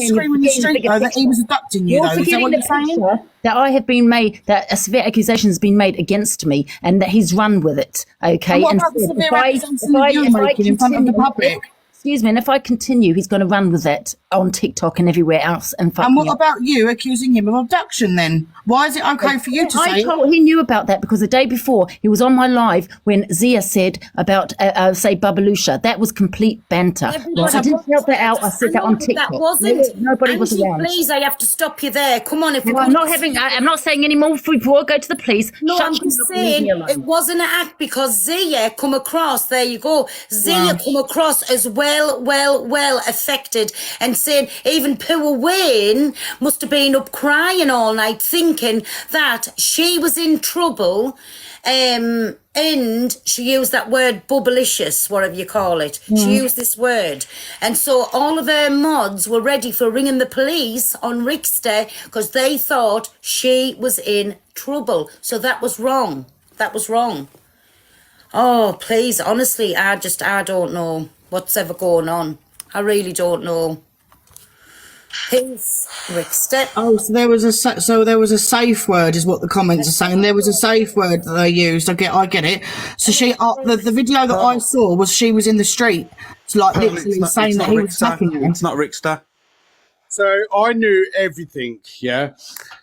scream in the street, though, that he was abducting you, though? Is that what you're saying? That I have been made, that a severe accusation has been made against me, and that he's run with it. Okay. And what about the severe accusations you're making in front of the public? Excuse me, and if I continue, he's going to run with it on TikTok and everywhere else. And what about you accusing him of abduction then? Why is it okay for you to say? He knew about that because the day before he was on my live when Zia said about, say, Babalusha. That was complete banter. I didn't help that out. I said that on TikTok. That wasn't. Nobody was around. Please, I have to stop you there. Come on, I'm not saying any more before I go to the police. No, I'm just saying it wasn't an act because Zia come across. There you go. Zia come across as well affected and saying even poor Wayne must have been up crying all night thinking that she was in trouble, and she used that word bubblicious, whatever you call it. She used this word, and so all of her mods were ready for ringing the police on Rickster because they thought she was in trouble. So that was wrong. Oh, please, honestly, I don't know what's ever going on. I really don't know. Peace, Rickster. Oh, so there was a safe word, is what the comments are saying. There was a safe word that they used. I get it. So she, the video that I saw was she was in the street, literally saying that he was attacking her. It's not Rickster. So I knew everything, yeah.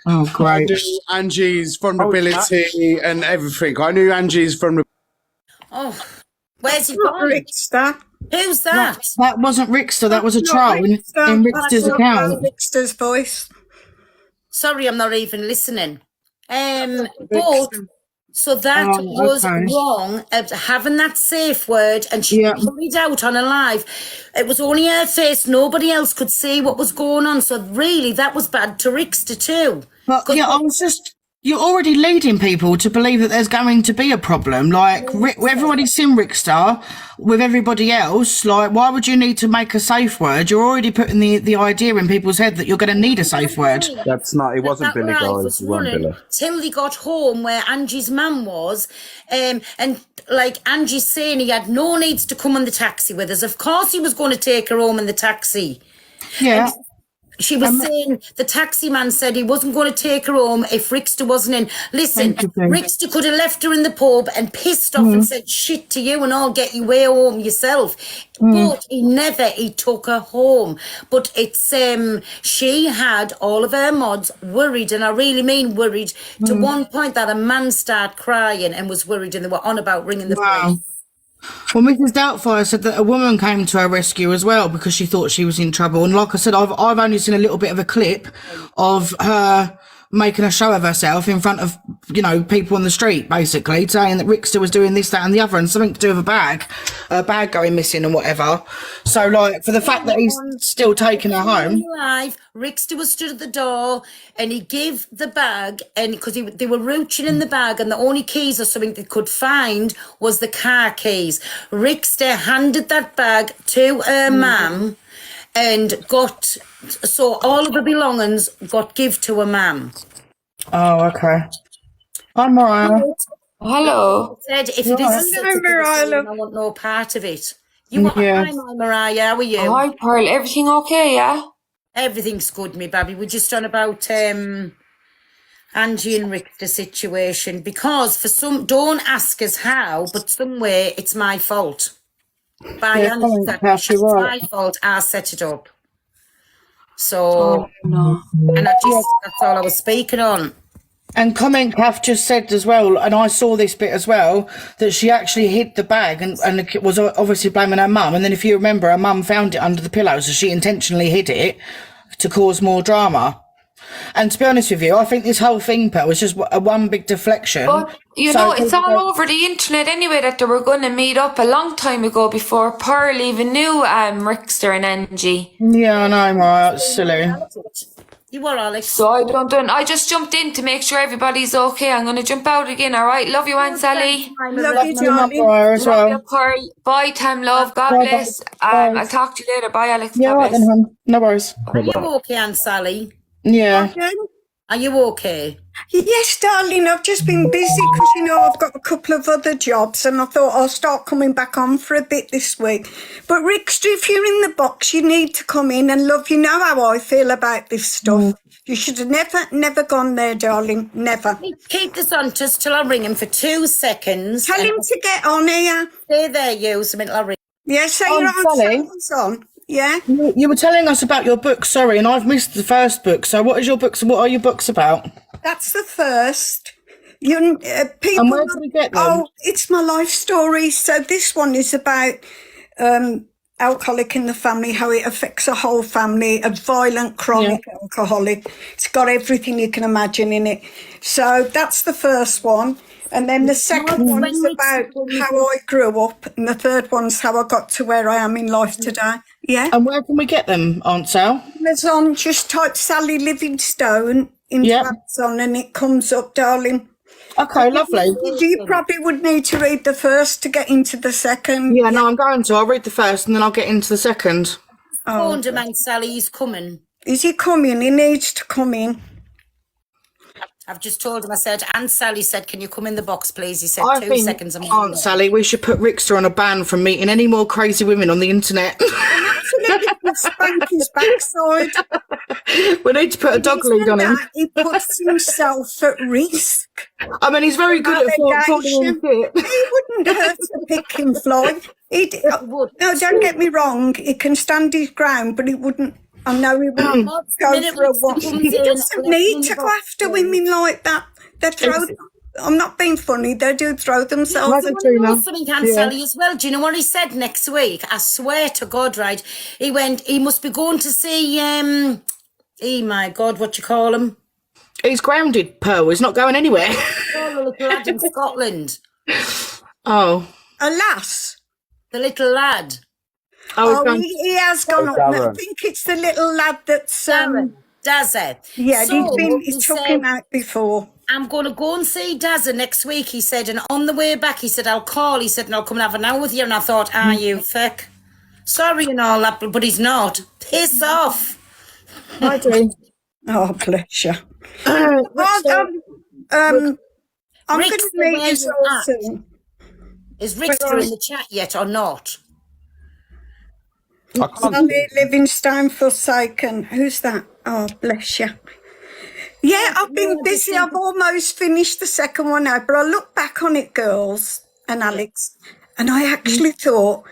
Oh, great. I knew Angie's vulnerability and everything. I knew Angie's vulnerability. Oh, where's he gone? Rickster. Who's that? That wasn't Rickster. That was a troll in Rickster's account. Rickster's voice. Sorry, I'm not even listening. But so that was wrong. Having that safe word, and she put out on a live. It was only her face. Nobody else could see what was going on. So really, that was bad to Rickster too. But I was just. You're already leading people to believe that there's going to be a problem. Like, everybody's seen Rickstar with everybody else. Like, why would you need to make a safe word? You're already putting the idea in people's head that you're going to need a safe word. That's not, it wasn't Billy, guys. It wasn't Billy. Till they got home where Angie's mum was, and like Angie's saying he had no needs to come on the taxi with us. Of course he was going to take her home in the taxi. Yeah. And she was saying the taxi man said he wasn't going to take her home if Rickster wasn't in. Listen, Rickster could have left her in the pub and pissed off and said shit to you and I'll get you way home yourself. But he took her home. But it's she had all of her mods worried, and I really mean worried, to one point that a man started crying and was worried and they were on about ringing the police. Well, Mrs. Doubtfire said that a woman came to her rescue as well because she thought she was in trouble. And like I said, I've only seen a little bit of a clip of her making a show of herself in front of, people on the street, basically, saying that Rickster was doing this, that and the other, and something to do with a bag going missing and whatever. So, like, for the fact that he's still taking her home. Live, Rickster was stood at the door and he gave the bag, and because they were roaching in the bag and the only keys or something they could find was the car keys. Rickster handed that bag to her mum and so all of the belongings got give to her mum. Oh, okay. Hi, Mariah. Hello. Said if it is I want no part of it. Hi, Mariah. How are you? Hi, Pearl. Everything okay? Yeah. Everything's good, me baby. We're just on about Angie and Rick, the situation, because for some, don't ask us how, but somewhere it's my fault. It's my fault. I set it up. So, and that's all I was speaking on. And Comment Kath just said as well, and I saw this bit as well, that she actually hid the bag and was obviously blaming her mum. And then if you remember, her mum found it under the pillow, so she intentionally hid it to cause more drama. And to be honest with you, I think this whole thing, Pearl, was just a one big deflection. But, it's all over the internet anyway that they were going to meet up a long time ago before Pearl even knew Rickster and Angie. Yeah, I know, Mariah. It's silly. You were, Alex. So I just jumped in to make sure everybody's okay. I'm going to jump out again, all right? Love you, Aunt Sally. Love you, Johnny. Love you, Pearl. Bye, Tam, love. God bless. I'll talk to you later. Bye, Alex. Yeah, right then, hon. No worries. Are you okay, Aunt Sally? Yeah. Are you okay? Yes, darling, I've just been busy because, I've got a couple of other jobs and I thought I'll start coming back on for a bit this week. But Rickster, if you're in the box, you need to come in and love, you know how I feel about this stuff. You should have never gone there, darling, never. Keep this on just till I ring him for 2 seconds. Tell him to get on here. Stay there, you, so I'll ring. Yeah, so Oh, you're Sally. on. Yeah? You were telling us about your book, sorry, and I've missed the first book. So what are your books about? That's the first. People, And where do we get them? Oh, it's my life story. So this one is about alcoholic in the family, how it affects a whole family, a violent, chronic alcoholic. It's got everything you can imagine in it. So that's the first one. And then the second one's about how I grew up. And the third one's how I got to where I am in life today. Yeah. And where can we get them, Aunt Sal? Amazon, just type Sally Livingstone into Amazon and it comes up, darling. Okay, lovely. You probably would need to read the first to get into the second. Yeah, no, I'm going to. I'll read the first and then I'll get into the second. Phoned him, Aunt Sally, he's coming. Is he coming? He needs to come in. I've just told him, I said, Aunt Sally said, can you come in the box, please? He said, I 2 think, seconds. Aunt Sally, we should put Rickster on a ban from meeting any more crazy women on the internet. Absolutely spank his backside. We need to put a dog lead on him. He puts himself at risk. I mean, he's very good at falling in fit. He wouldn't hurt a picking fly. No, don't get me wrong. He can stand his ground, but he wouldn't. I know he wouldn't go for a walk. He doesn't need to go after women like that. They throw. I'm not being funny. They do throw themselves. Something, Aunt Sally, as well. Do you know what he said next week? I swear to God, right? He must be going to see, oh my God, what you call him? He's grounded, Pearl. He's not going anywhere. Oh, the little lad in Scotland. Oh. Alas. The little lad. He has gone up. I think it's the little lad that's... Dazza. Yeah, he's took him out before. I'm going to go and see Dazza next week, he said, and on the way back, he said, I'll call, he said, and I'll come and have an hour with you, and I thought, you fuck. Sorry and all that, but he's not. Piss off. I do. Oh, bless you. I'm going to meet you all soon. Is Rickster in the chat yet or not? Sally Livingstone Forsaken. Who's that? Oh, bless you. Yeah, I've been busy. I've almost finished the second one now, but I look back on it, girls and Alex, and I actually thought,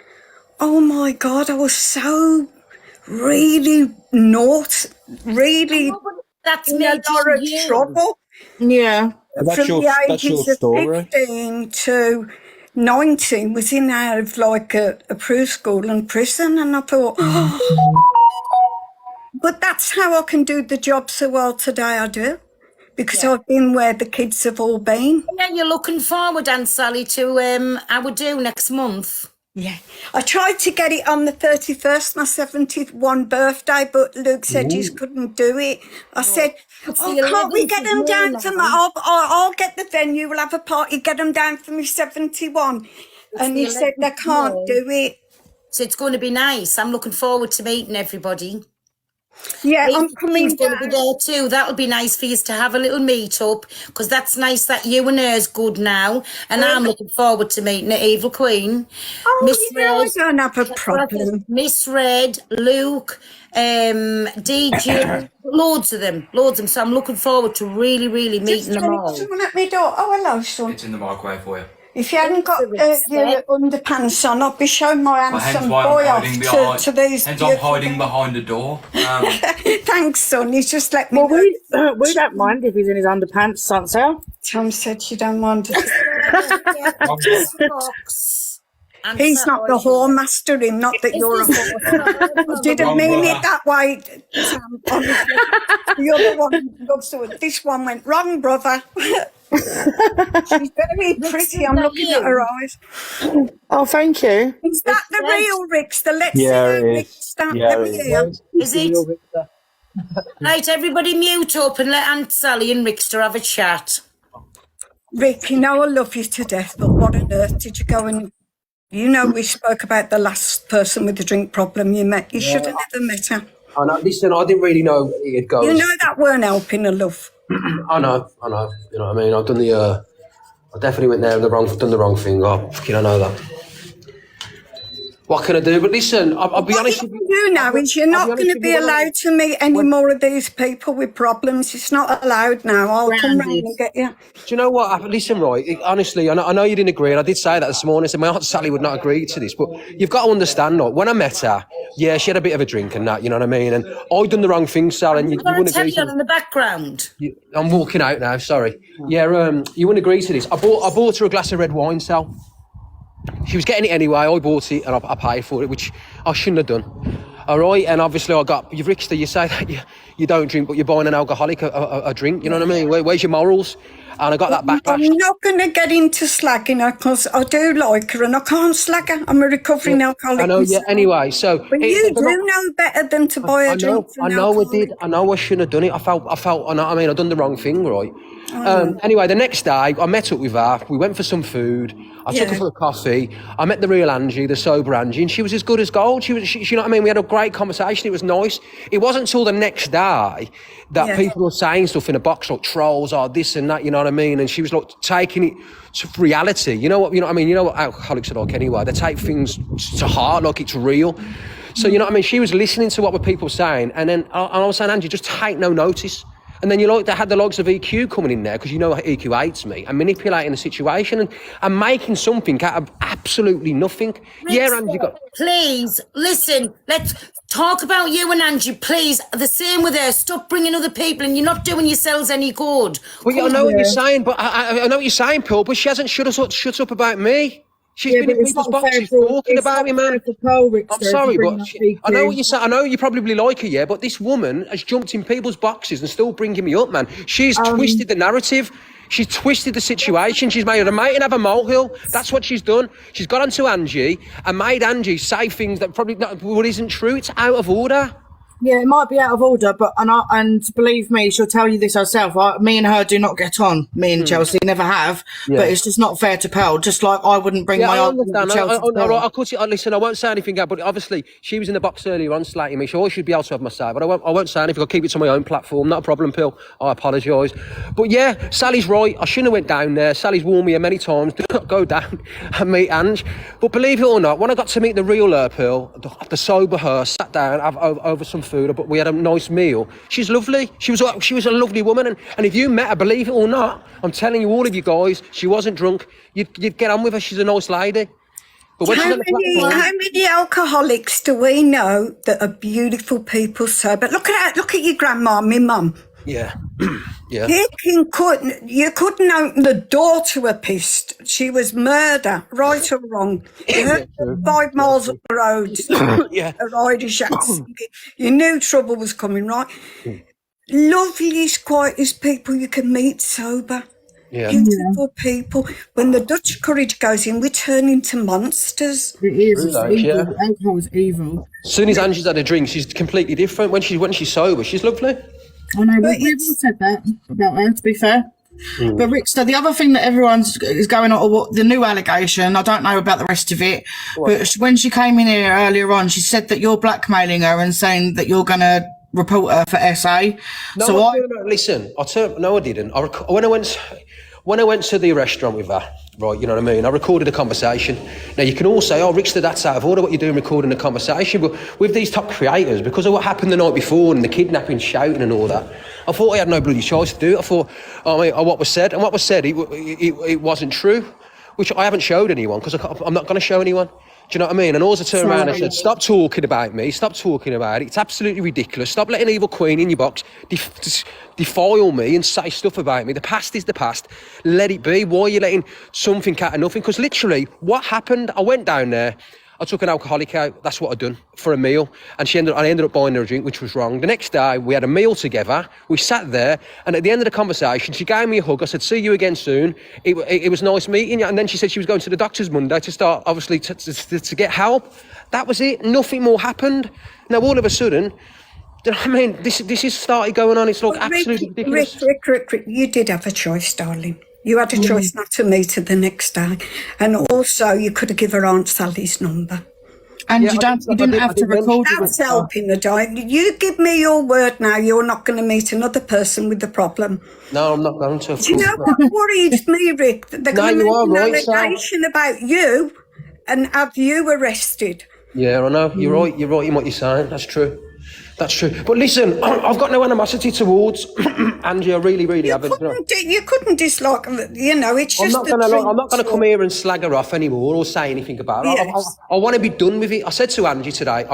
oh my God, I was so really really that's in a lot of trouble. Yeah. That's your story. 15 to 19 was in out of like a approved school and prison, and I thought, but that's how I can do the job so well today. I do, because I've been where the kids have all been. Yeah, you're looking forward, Aunt Sally, to I would do next month. Yeah, I tried to get it on the 31st, my 71 birthday, but Luke said he couldn't do it. I said, can't we get them down to my, I'll get the venue, we'll have a party, get them down for me 71. And he said they can't do it. So it's going to be nice. I'm looking forward to meeting everybody. Yeah, I'm coming going to be there too. That'll be nice for you to have a little meet up, because that's nice that you and her's good now, and I'm looking forward to meeting the Evil Queen. Miss Red, I don't have a problem. Miss Red, Luke, DJ, loads of them. So I'm looking forward to really meeting them all. Someone at my door. Oh, hello, son. It's in the microwave for you. If you hadn't got your underpants on, I'd be showing my handsome boy off to these. Hence I'm hiding behind the door. Thanks, son. He's just let me. Well, we don't mind if he's in his underpants, Sansa. Tom said she don't mind. He's not the whore master in, not that you're a whore. I didn't mean it that way, Sam. The other one loves it. This one went wrong, brother. She's very pretty. I'm looking at her eyes. Oh, thank you. Is that the real Rickster? Let's see Rickster. Let me hear. Is it? Right, everybody mute up and let Aunt Sally and Rickster have a chat. Rick, you know I love you to death, but what on earth did you go and... You know, we spoke about the last person with the drink problem you met. You should have never met her. I know. Listen, I didn't really know it had gone. You know that weren't helping her, love. I know. You know what I mean? I've done the. I definitely went there and done the wrong thing. I know that. What can I do? But listen, I'll be honest with you. What you now is you're not going to be allowed to meet any more of these people with problems. It's not allowed now. I'll come round and get you. Do you know what? Listen, right, honestly, I know you didn't agree, and I did say that this morning. I said my Aunt Sally would not agree to this, but you've got to understand, like, when I met her, yeah, she had a bit of a drink and that, you know what I mean? And I'd done the wrong thing, Sal, and you wouldn't agree to in the background. I'm walking out now, sorry. Yeah, you wouldn't agree to this. I bought her a glass of red wine, Sal. She was getting it anyway. I bought it and I paid for it, which I shouldn't have done. All right, and obviously you've Rickster, you say that you don't drink, but you're buying an alcoholic a drink, you know what I mean? Where's your morals? And I got that backlash. I'm not going to get into slagging her because I do like her and I can't slag her. I'm a recovering alcoholic. I know, yeah, anyway, so... But you do know better than to buy a drink from I know I did. I know I shouldn't have done it. I felt, I know, I mean, I've done the wrong thing, right? Anyway, the next day, I met up with her. We went for some food. I took her for a coffee. I met the real Angie, the sober Angie, and she was as good as gold. She you know what I mean? We had a great conversation. It was nice. It wasn't until the next day that people were saying stuff in a box like trolls or this and that, you know what I mean? And she was like taking it to reality. You know what I mean? You know what alcoholics are like anyway. They take things to heart like it's real. So, you know what I mean? She was listening to what were people saying. And then I was saying, Angie, just take no notice. And then they had the likes of EQ coming in there because you know EQ hates me and manipulating the situation and making something out of absolutely nothing. Yeah, Angie, please listen. Let's talk about you and Angie, please. The same with her. Stop bringing other people, and you're not doing yourselves any good. Well, I know what you're saying, but I know what you're saying, Paul. But she hasn't shut up about me. She's been in people's boxes talking about me, man. I'm sorry, but I know what you're saying. I know you probably like her, yeah, but this woman has jumped in people's boxes and still bringing me up, man. She's twisted the narrative. She's twisted the situation. She's made her mate and have a molehill. That's what she's done. She's got onto Angie and made Angie say things that probably isn't true. It's out of order. Yeah, it might be out of order, but and believe me, she'll tell you this herself. Me and her do not get on. Me and Chelsea never have. Yeah. But it's just not fair to Pearl. Just like I wouldn't bring my argument to Chelsea. Listen, I won't say anything, but obviously she was in the box earlier on slating me. So I should be able to have my say, but I won't say anything. I'll keep it to my own platform. Not a problem, Pearl. I apologise. But yeah, Sally's right. I shouldn't have went down there. Sally's warned me many times. Do not go down and meet Ange. But believe it or not, when I got to meet the real her, Pearl, the sober her, sat down over some food, but we had a nice meal. She's lovely. She was a lovely woman, and if you met her, believe it or not, I'm telling you, all of you guys, she wasn't drunk. You'd get on with her. She's a nice lady. But when how many alcoholics do we know that are beautiful people sober? Look at your grandma, my mum. Yeah. Yeah. You couldn't open the door to a pissed. She was murder, right or wrong. You heard 5 miles up the road. Yeah. A rider shacks. You knew trouble was coming, right? Loveliest, quietest people you can meet sober. Yeah. Beautiful people. When the Dutch courage goes in, we turn into monsters. It is. It's evil. Alcohol is evil. As soon as Angie's had a drink, she's completely different. When she's sober, she's lovely. I know, we've all said that about her, to be fair. But Rickster, the other thing that is going on, the new allegation, I don't know about the rest of it, but when she came in here earlier on, she said that you're blackmailing her and saying that you're going to report her for SA. No, listen, no, I didn't. When I went to the restaurant with her, right, you know what I mean, I recorded a conversation. Now, you can all say, oh, Rickster, that's out of order, what you're doing recording a conversation. But with these top creators, because of what happened the night before and the kidnapping, shouting and all that, I thought I had no bloody choice to do it. I thought, what was said, it wasn't true, which I haven't showed anyone, because I'm not going to show anyone. Do you know what I mean? And also turned around and said, stop talking about me, stop talking about it. It's absolutely ridiculous. Stop letting Evil Queen in your box defile me and say stuff about me. The past is the past. Let it be. Why are you letting something out of nothing? Because literally, what happened? I went down there. I took an alcoholic out. That's what I'd done for a meal. And I ended up buying her a drink, which was wrong. The next day, we had a meal together. We sat there. And at the end of the conversation, she gave me a hug. I said, see you again soon. It was nice meeting you. And then she said she was going to the doctor's Monday to start, obviously, to get help. That was it. Nothing more happened. Now, all of a sudden, I mean, this has started going on. It's like absolutely ridiculous. Rick, you did have a choice, darling. You had a choice not to meet her the next day. And also, you could have given her Aunt Sally's number. And Yeah, you didn't have to record it. That's helping the diet. You give me your word now, you're not going to meet another person with the problem. No, I'm not going to. Do you know what worries me, Rick? That they're No, going to you are make an right, Sal. allegation about you and have you arrested. Yeah, I know. You're right. You're right in what you're saying. That's true. That's true. But listen, I've got no animosity towards Angie. I really, really haven't. You couldn't dislike, you know, it's just I'm not going to come here and slag her off anymore or say anything about it. Yes. I want to be done with it. I said to Angie today,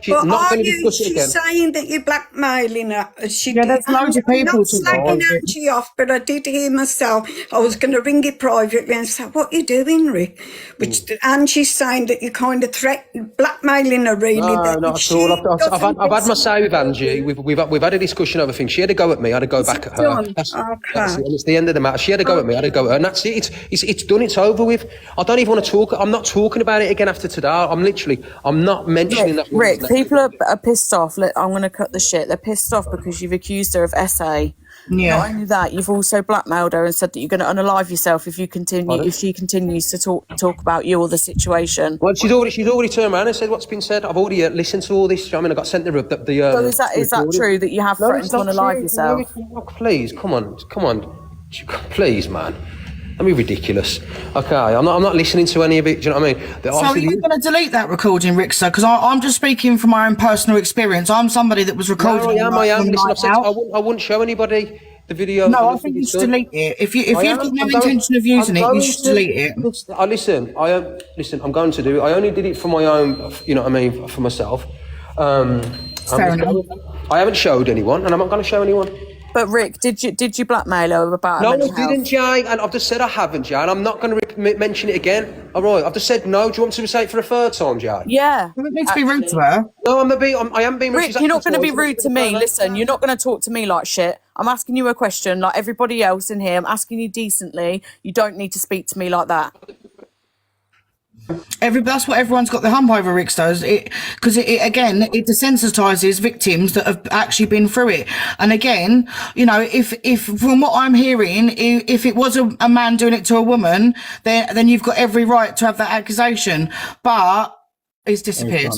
she's not going to discuss it again. She's saying that you're blackmailing her. There's loads of people I'm not slagging Angie off, but I did hear myself. I was going to ring it privately and say, what are you doing, Rick? Which Angie's saying that you kind of blackmailing her, really. No, not at all. I've had my say with Angie. We've had a discussion over things. She had a go at me. I had a go back at her. That's it. And it's the end of the matter. She had a go at me. I had a go at her, and that's it. It's done. It's over with. I don't even want to talk. I'm not talking about it again after today. I'm not mentioning that. Rick, people are pissed off. I'm going to cut the shit. They're pissed off because you've accused her of SA. Yeah. Not only that, you've also blackmailed her and said that you're going to unalive yourself if she continues to talk about you or the situation. Well, she's already turned around and said what's been said. I've already listened to all this. I mean, I got sent the So is that true that you have threatened to unalive yourself? Please, come on, please, man. Don't be ridiculous. Okay, I'm not listening to any of it. Do you know what I mean? So are you going to delete that recording, Rick? Because I'm just speaking from my own personal experience. I'm somebody that was recording. No, I am. Listen, I wouldn't show anybody the video. No, I think you should delete it. If you've got no intention of using it, you should delete it. Listen, I'm going to do it. I only did it for my own, you know what I mean, for myself. Fair enough. I haven't showed anyone, and I'm not going to show anyone. But Rick, did you blackmail her about? No, I didn't, Jay, and I've just said I haven't, Jay, and I'm not going to mention it again. All right, I've just said no. Do you want me to say it for a third time, Jay? Yeah. You don't need to be rude to her. No, I am being rude. Rick, you're not going to be rude to me. Listen, you're not going to talk to me like shit. I'm asking you a question like everybody else in here. I'm asking you decently. You don't need to speak to me like that. That's what everyone's got the hump over, Rick, does it, because it desensitizes victims that have actually been through it. And again, you know, if from what I'm hearing, if it was a man doing it to a woman, then you've got every right to have that accusation, but it's disappeared.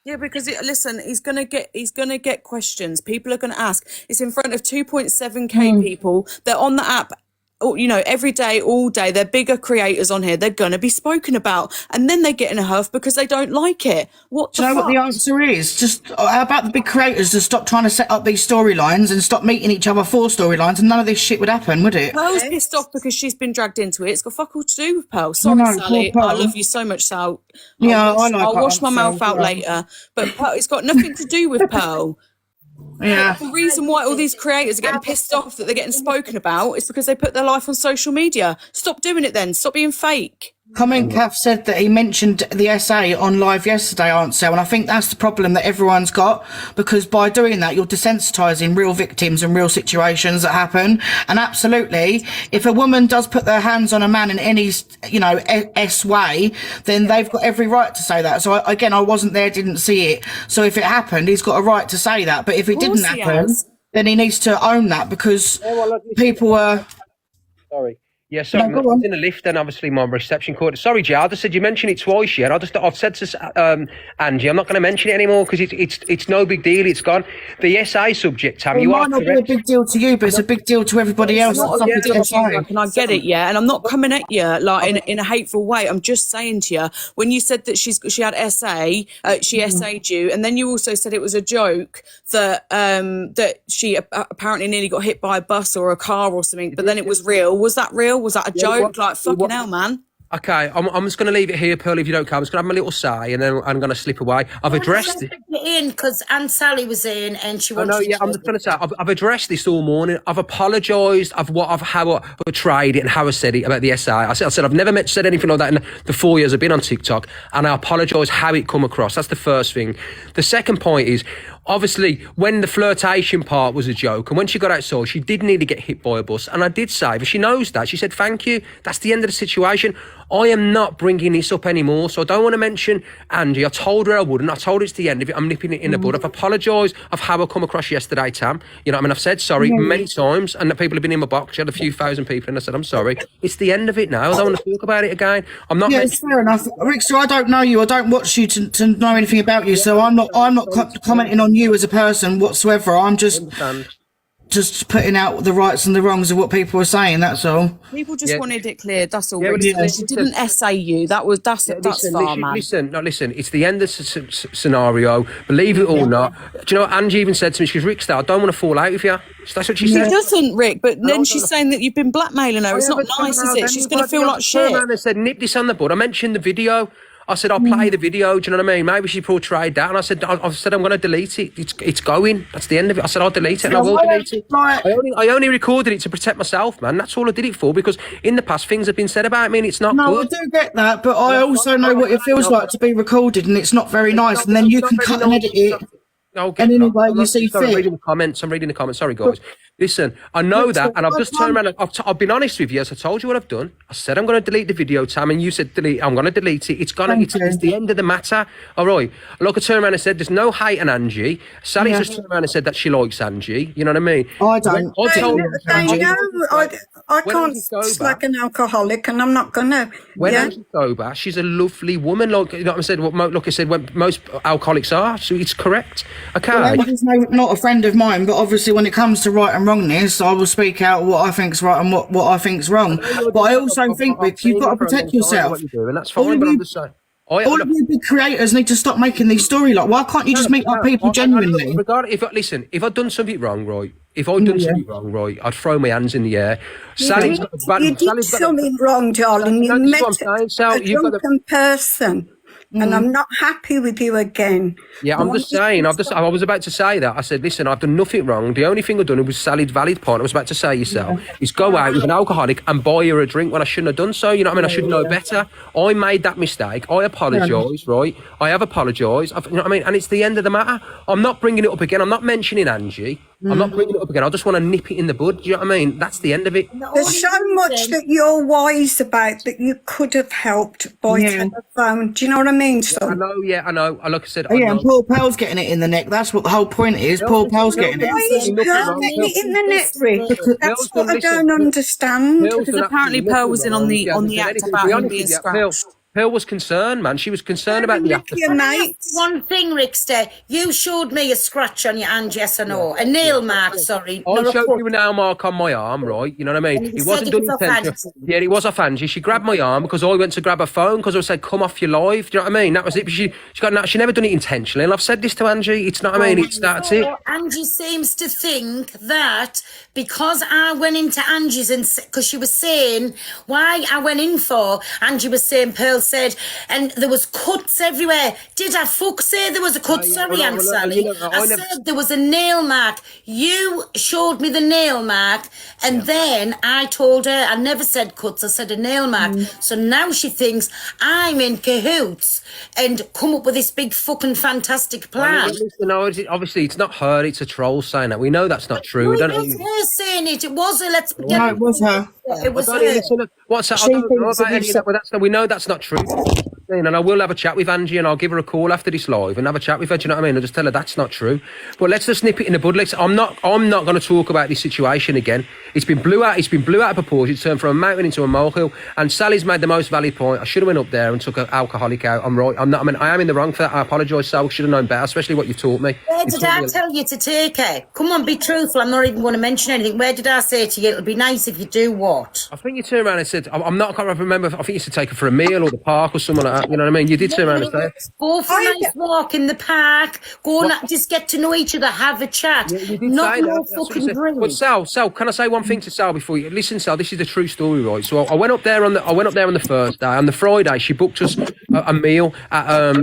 Yeah, because listen, he's gonna get questions. People are gonna ask. It's in front of 2.7k people. They're on the app, you know, every day, all day. They're bigger creators on here. They're gonna be spoken about, and then they get in a huff because they don't like it. Do you know what the answer is? Just how about the big creators to stop trying to set up these storylines and stop meeting each other for storylines, and none of this shit would happen, would it? Pearl's pissed off because she's been dragged into it. It's got fuck all to do with Pearl. Sorry, Sally. I love you so much, Sal. I'll wash my mouth out later. But Pearl, it's got nothing to do with Pearl. Yeah. The reason why all these creators are getting pissed off that they're getting spoken about is because they put their life on social media. Stop doing it then. Stop being fake. Comment Kath said that he mentioned the SA on live yesterday, answer, and I think that's the problem that everyone's got, because by doing that you're desensitizing real victims and real situations that happen. And absolutely, if a woman does put their hands on a man in any, you know, S way, then they've got every right to say that. So I wasn't there, didn't see it. So if it happened, he's got a right to say that. But if it didn't happen, then he needs to own that, because people were. Sorry. Yeah, so I was in the lift, and obviously my reception called. Sorry, Jay, I just said you mentioned it twice, yeah. I've said to Angie, I'm not going to mention it anymore because it's no big deal. It's gone. The SA subject, Tam, you are correct. It might not be a big deal to you, but it's a big deal to everybody else. And I get it, yeah. And I'm not coming at you like in a hateful way. I'm just saying to you, when you said that she had SA, she SA'd you, and then you also said it was a joke that that she apparently nearly got hit by a bus or a car or something, but then it was real. Was that real? Was that a joke? Like, fucking hell, man. Okay, I'm just going to leave it here, Pearl, if you don't care. I'm just going to have my little say, and then I'm going to slip away. I've addressed it. In because Aunt Sally was in, and she wanted. I'm just going to say I've addressed this all morning. I've apologised of how I portrayed it and how I said it about the SA. I said I've never said anything like that in the 4 years I've been on TikTok, and I apologise how it come across. That's the first thing. The second point is, obviously, when the flirtation part was a joke, and when she got outside, she did nearly get hit by a bus. And I did say, if she knows that, she said, thank you. That's the end of the situation. I am not bringing this up anymore, so I don't want to mention Angie. I told her I wouldn't. I told her it's the end of it. I'm nipping it in the bud. I've apologised of how I come across yesterday, Tam. You know what I mean? I've said sorry many times, and that people have been in my box. She had a few thousand people, and I said, I'm sorry. It's the end of it now. I don't want to talk about it again. I'm not. Yeah, it's fair enough. Rickster, I don't know you. I don't watch you to know anything about you, so I'm not commenting on you as a person whatsoever. I'm just putting out the rights and the wrongs of what people are saying. That's all. People just wanted it cleared. That's all. Yeah, She didn't essay you. That's far, man. Listen. It's the end of the scenario. Believe it or not. Do you know what Angie even said to me? She goes, Rick, I don't want to fall out with you. That's what she said. She doesn't, Rick. But then she's saying that you've been blackmailing her. It's not nice, is it? She's going to feel like shit. I said, nip this on the bud. I mentioned the video. I said, I'll play the video. Do you know what I mean? Maybe she portrayed that. And I said, I'm going to delete it. It's going. That's the end of it. I said, I'll delete it and I will delete it. I only recorded it to protect myself, man. That's all I did it for, because in the past, things have been said about me and it's not good. No, I do get that, but I also know what it feels like to be recorded and it's not very nice. And then you can cut and edit it. And anyway, you see fit. I'm reading the comments. Sorry, guys. Listen, I know that, and I've just turned around and I've been honest with you. As I told you what I've done. I said I'm going to delete the video, Tam, and you said delete. I'm going to delete it. It's the end of the matter. All right. Look, I turned around and said there's no hate on Angie. Sally just turned around and said that she likes Angie. You know what I mean? I don't. I can't slag an alcoholic, and I'm not gonna. When Angie's sober, she's a lovely woman. Like, you know what I said. Like I said, when most alcoholics are, so it's correct. Okay. Well, Angie's not a friend of mine, but obviously when it comes to right and wrongness, I will speak out what I think's right and what I think's wrong. But I also think, Rick, you've got to protect yourself. And that's fine, but I'm just saying. All of you big creators need to stop making these storylines. Why can't you just meet up people genuinely? If I'd done something wrong, right? I'd throw my hands in the air. You did something wrong, darling. You met a drunken person. And I'm not happy with you again. Yeah, I'm just saying. I was about to say that. I said, listen, I've done nothing wrong. The only thing I've done was Sally's valid point. I was about to say yourself is go out with an alcoholic and buy her a drink when I shouldn't have done so. You know what I mean? I should know better. I made that mistake. I apologise, right? I have apologised. You know what I mean? And it's the end of the matter. I'm not bringing it up again. I'm not mentioning Angie. I'm not bringing it up again. I just want to nip it in the bud. Do you know what I mean? That's the end of it. There's so much that you're wise about that you could have helped by telephone. Do you know what I mean, son? I know. Like I said, and Paul Pell's getting it in the neck. That's what the whole point is. Paul Pell's getting it. Why is Pearl getting it in the neck, Rick? That's what I don't understand. Because apparently Pearl was in on the act about him being scratched. Pearl was concerned, man. She was concerned about the after. One thing, Rickster, you showed me a scratch on your hand, yes or no? A nail mark, sorry. I showed you a nail mark on my arm, right? You know what I mean? It wasn't done intentionally. Yeah, it was off Angie. She grabbed my arm because I went to grab her phone because I said, come off your live. Do you know what I mean? That was it. But she never done it intentionally. And I've said this to Angie. It's not, I mean, that's it. Angie seems to think that because I went into Angie's and because she was saying why I went in for, Angie was saying, Pearl said, and there was cuts everywhere. Did I say there was a cut? Sorry, Aunt Sally. I said there was a nail mark. You showed me the nail mark, and then I told her I never said cuts. I said a nail mark. So now she thinks I'm in cahoots and come up with this big fucking fantastic plan. Obviously, it's not her. It's a troll saying that. We know that's not true. No, it was her saying it. It was her. No, it was her. It was her. What's that? I don't know about any of that, but we know that's not true. And I will have a chat with Angie and I'll give her a call after this live and have a chat with her. Do you know what I mean? I'll just tell her that's not true. But let's just nip it in the bud. I'm not going to talk about this situation again. It's been blew out of proportion. It's turned from a mountain into a molehill. And Sally's made the most valid point. I should have went up there and took an alcoholic out. I'm right. I am in the wrong for that. I apologise, Sal. Should have known better, especially what you've taught me. Where did I tell you to take her? Come on, be truthful. I'm not even going to mention anything. Where did I say to you, it'll be nice if you do what? I think you turned around and said, I can't remember. I think you said take her for a meal or the park or something like that. You know what I mean? You did turn around and say, go for a nice walk in the park. Go and just get to know each other, have a chat. Yeah, you did not say no that. fucking drink. But Sal, can I say one thing to Sal before you listen, Sal? This is the true story, right? So I went up there on the first day. On the Friday, she booked us a meal at a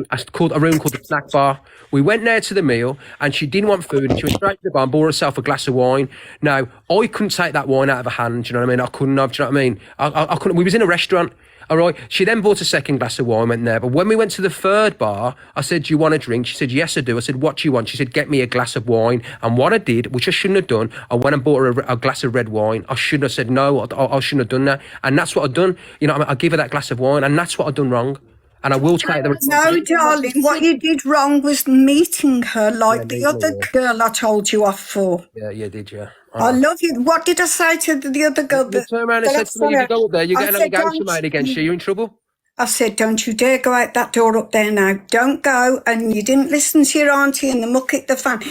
room called the Snack Bar. We went there to the meal and she didn't want food and she went straight to the bar and bought herself a glass of wine. Now, I couldn't take that wine out of her hand, do you know what I mean? I couldn't have, do you know what I mean? I couldn't. We was in a restaurant All right. She then bought a second glass of wine, went there. But when we went to the third bar, I said, "Do you want a drink?" She said, "Yes, I do." I said, "What do you want?" She said, "Get me a glass of wine." And what I did, which I shouldn't have done, I went and bought her a glass of red wine. I should have said no. I shouldn't have done that. And that's what I've done. You know, I give her that glass of wine, and that's what I've done wrong. And I will take the responsibility. No, darling, what you did wrong was meeting her like the other girl I told you off for. Yeah, did you? I love you. What did I say to the other girl? You turn around and said to me, "If you go up there, you get an allegation made against you. You're in trouble." I said, "Don't you dare go out that door up there now. Don't go." And you didn't listen to your auntie and the muck at the fan.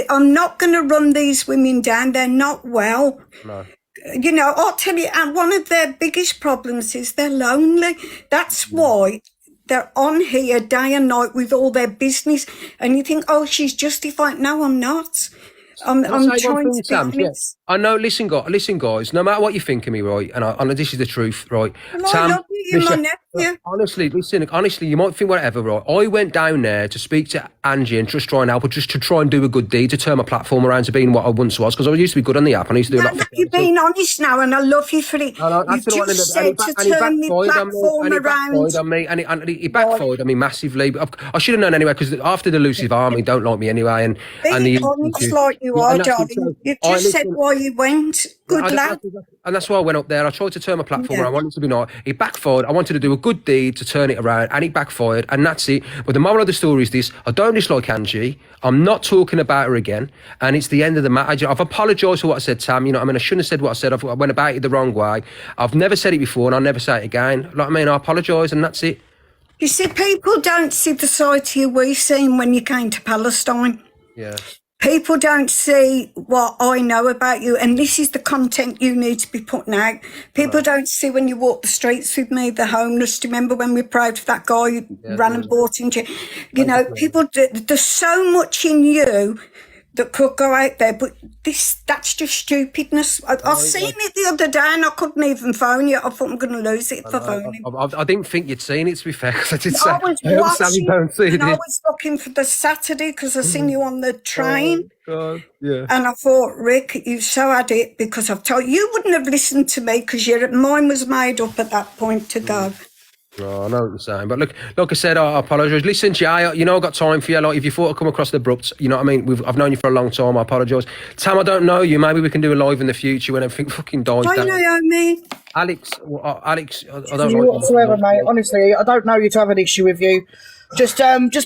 I'm not going to run these women down. They're not well. No. You know, I'll tell you, and one of their biggest problems is they're lonely. That's why they're on here day and night with all their business. And you think, oh, she's justified. No, I'm not. I'm trying to be honest. I know. Listen, guys. No matter what you think of me, right? And this is the truth, right? Well, I love you. You're my nephew. Honestly, you might think whatever, right? I went down there to speak to Angie and just try and help her, just to try and do a good deed, to turn my platform around to being what I once was, because I used to be good on the app. And I used to do a lot. You're being honest now, and I love you for it. You just said to turn the platform around. And he backfired on me massively. But I should have known anyway, because after the elusive army don't like me anyway. And be honest like you are, darling. You just said why you went. Good lad. And that's why I went up there. I tried to turn my platform around. I wanted to be nice. It backfired. I wanted to do a good deed to turn it around, and it backfired, and that's it. But the moral of the story is this: I don't dislike Angie. I'm not talking about her again, and it's the end of the matter. I've apologised for what I said, Tam. You know what I mean? I shouldn't have said what I said. I went about it the wrong way. I've never said it before, and I'll never say it again. Like I mean, I apologise, and that's it. You see, people don't see the side to you we've seen when you came to Palestine. Yeah. People don't see what I know about you, and this is the content you need to be putting out. People don't see when you walk the streets with me, the homeless. Do you remember when we were proud of that guy who ran and bought into you? You know, people, there's so much in you that could go out there, but that's just stupidness. I seen it the other day and I couldn't even phone you. I thought I'm going to lose it for phoning. I didn't think you'd seen it, to be fair, because I did say, I was looking for the Saturday because I seen you on the train. God, yeah. And I thought, Rick, you so had it, because I've told you wouldn't have listened to me because your mind was made up at that point to go. Oh, I know what you're saying, but look, like I said, I apologise. Listen, Jay, you know I've got time for you. Like, if you thought I'd come across the abrupt, you know what I mean? I've known you for a long time. I apologise. Tam, I don't know you. Maybe we can do a live in the future when everything fucking dies down. I know me. Alex, I don't know whatsoever, mate. Honestly, I don't know you to have an issue with you. Just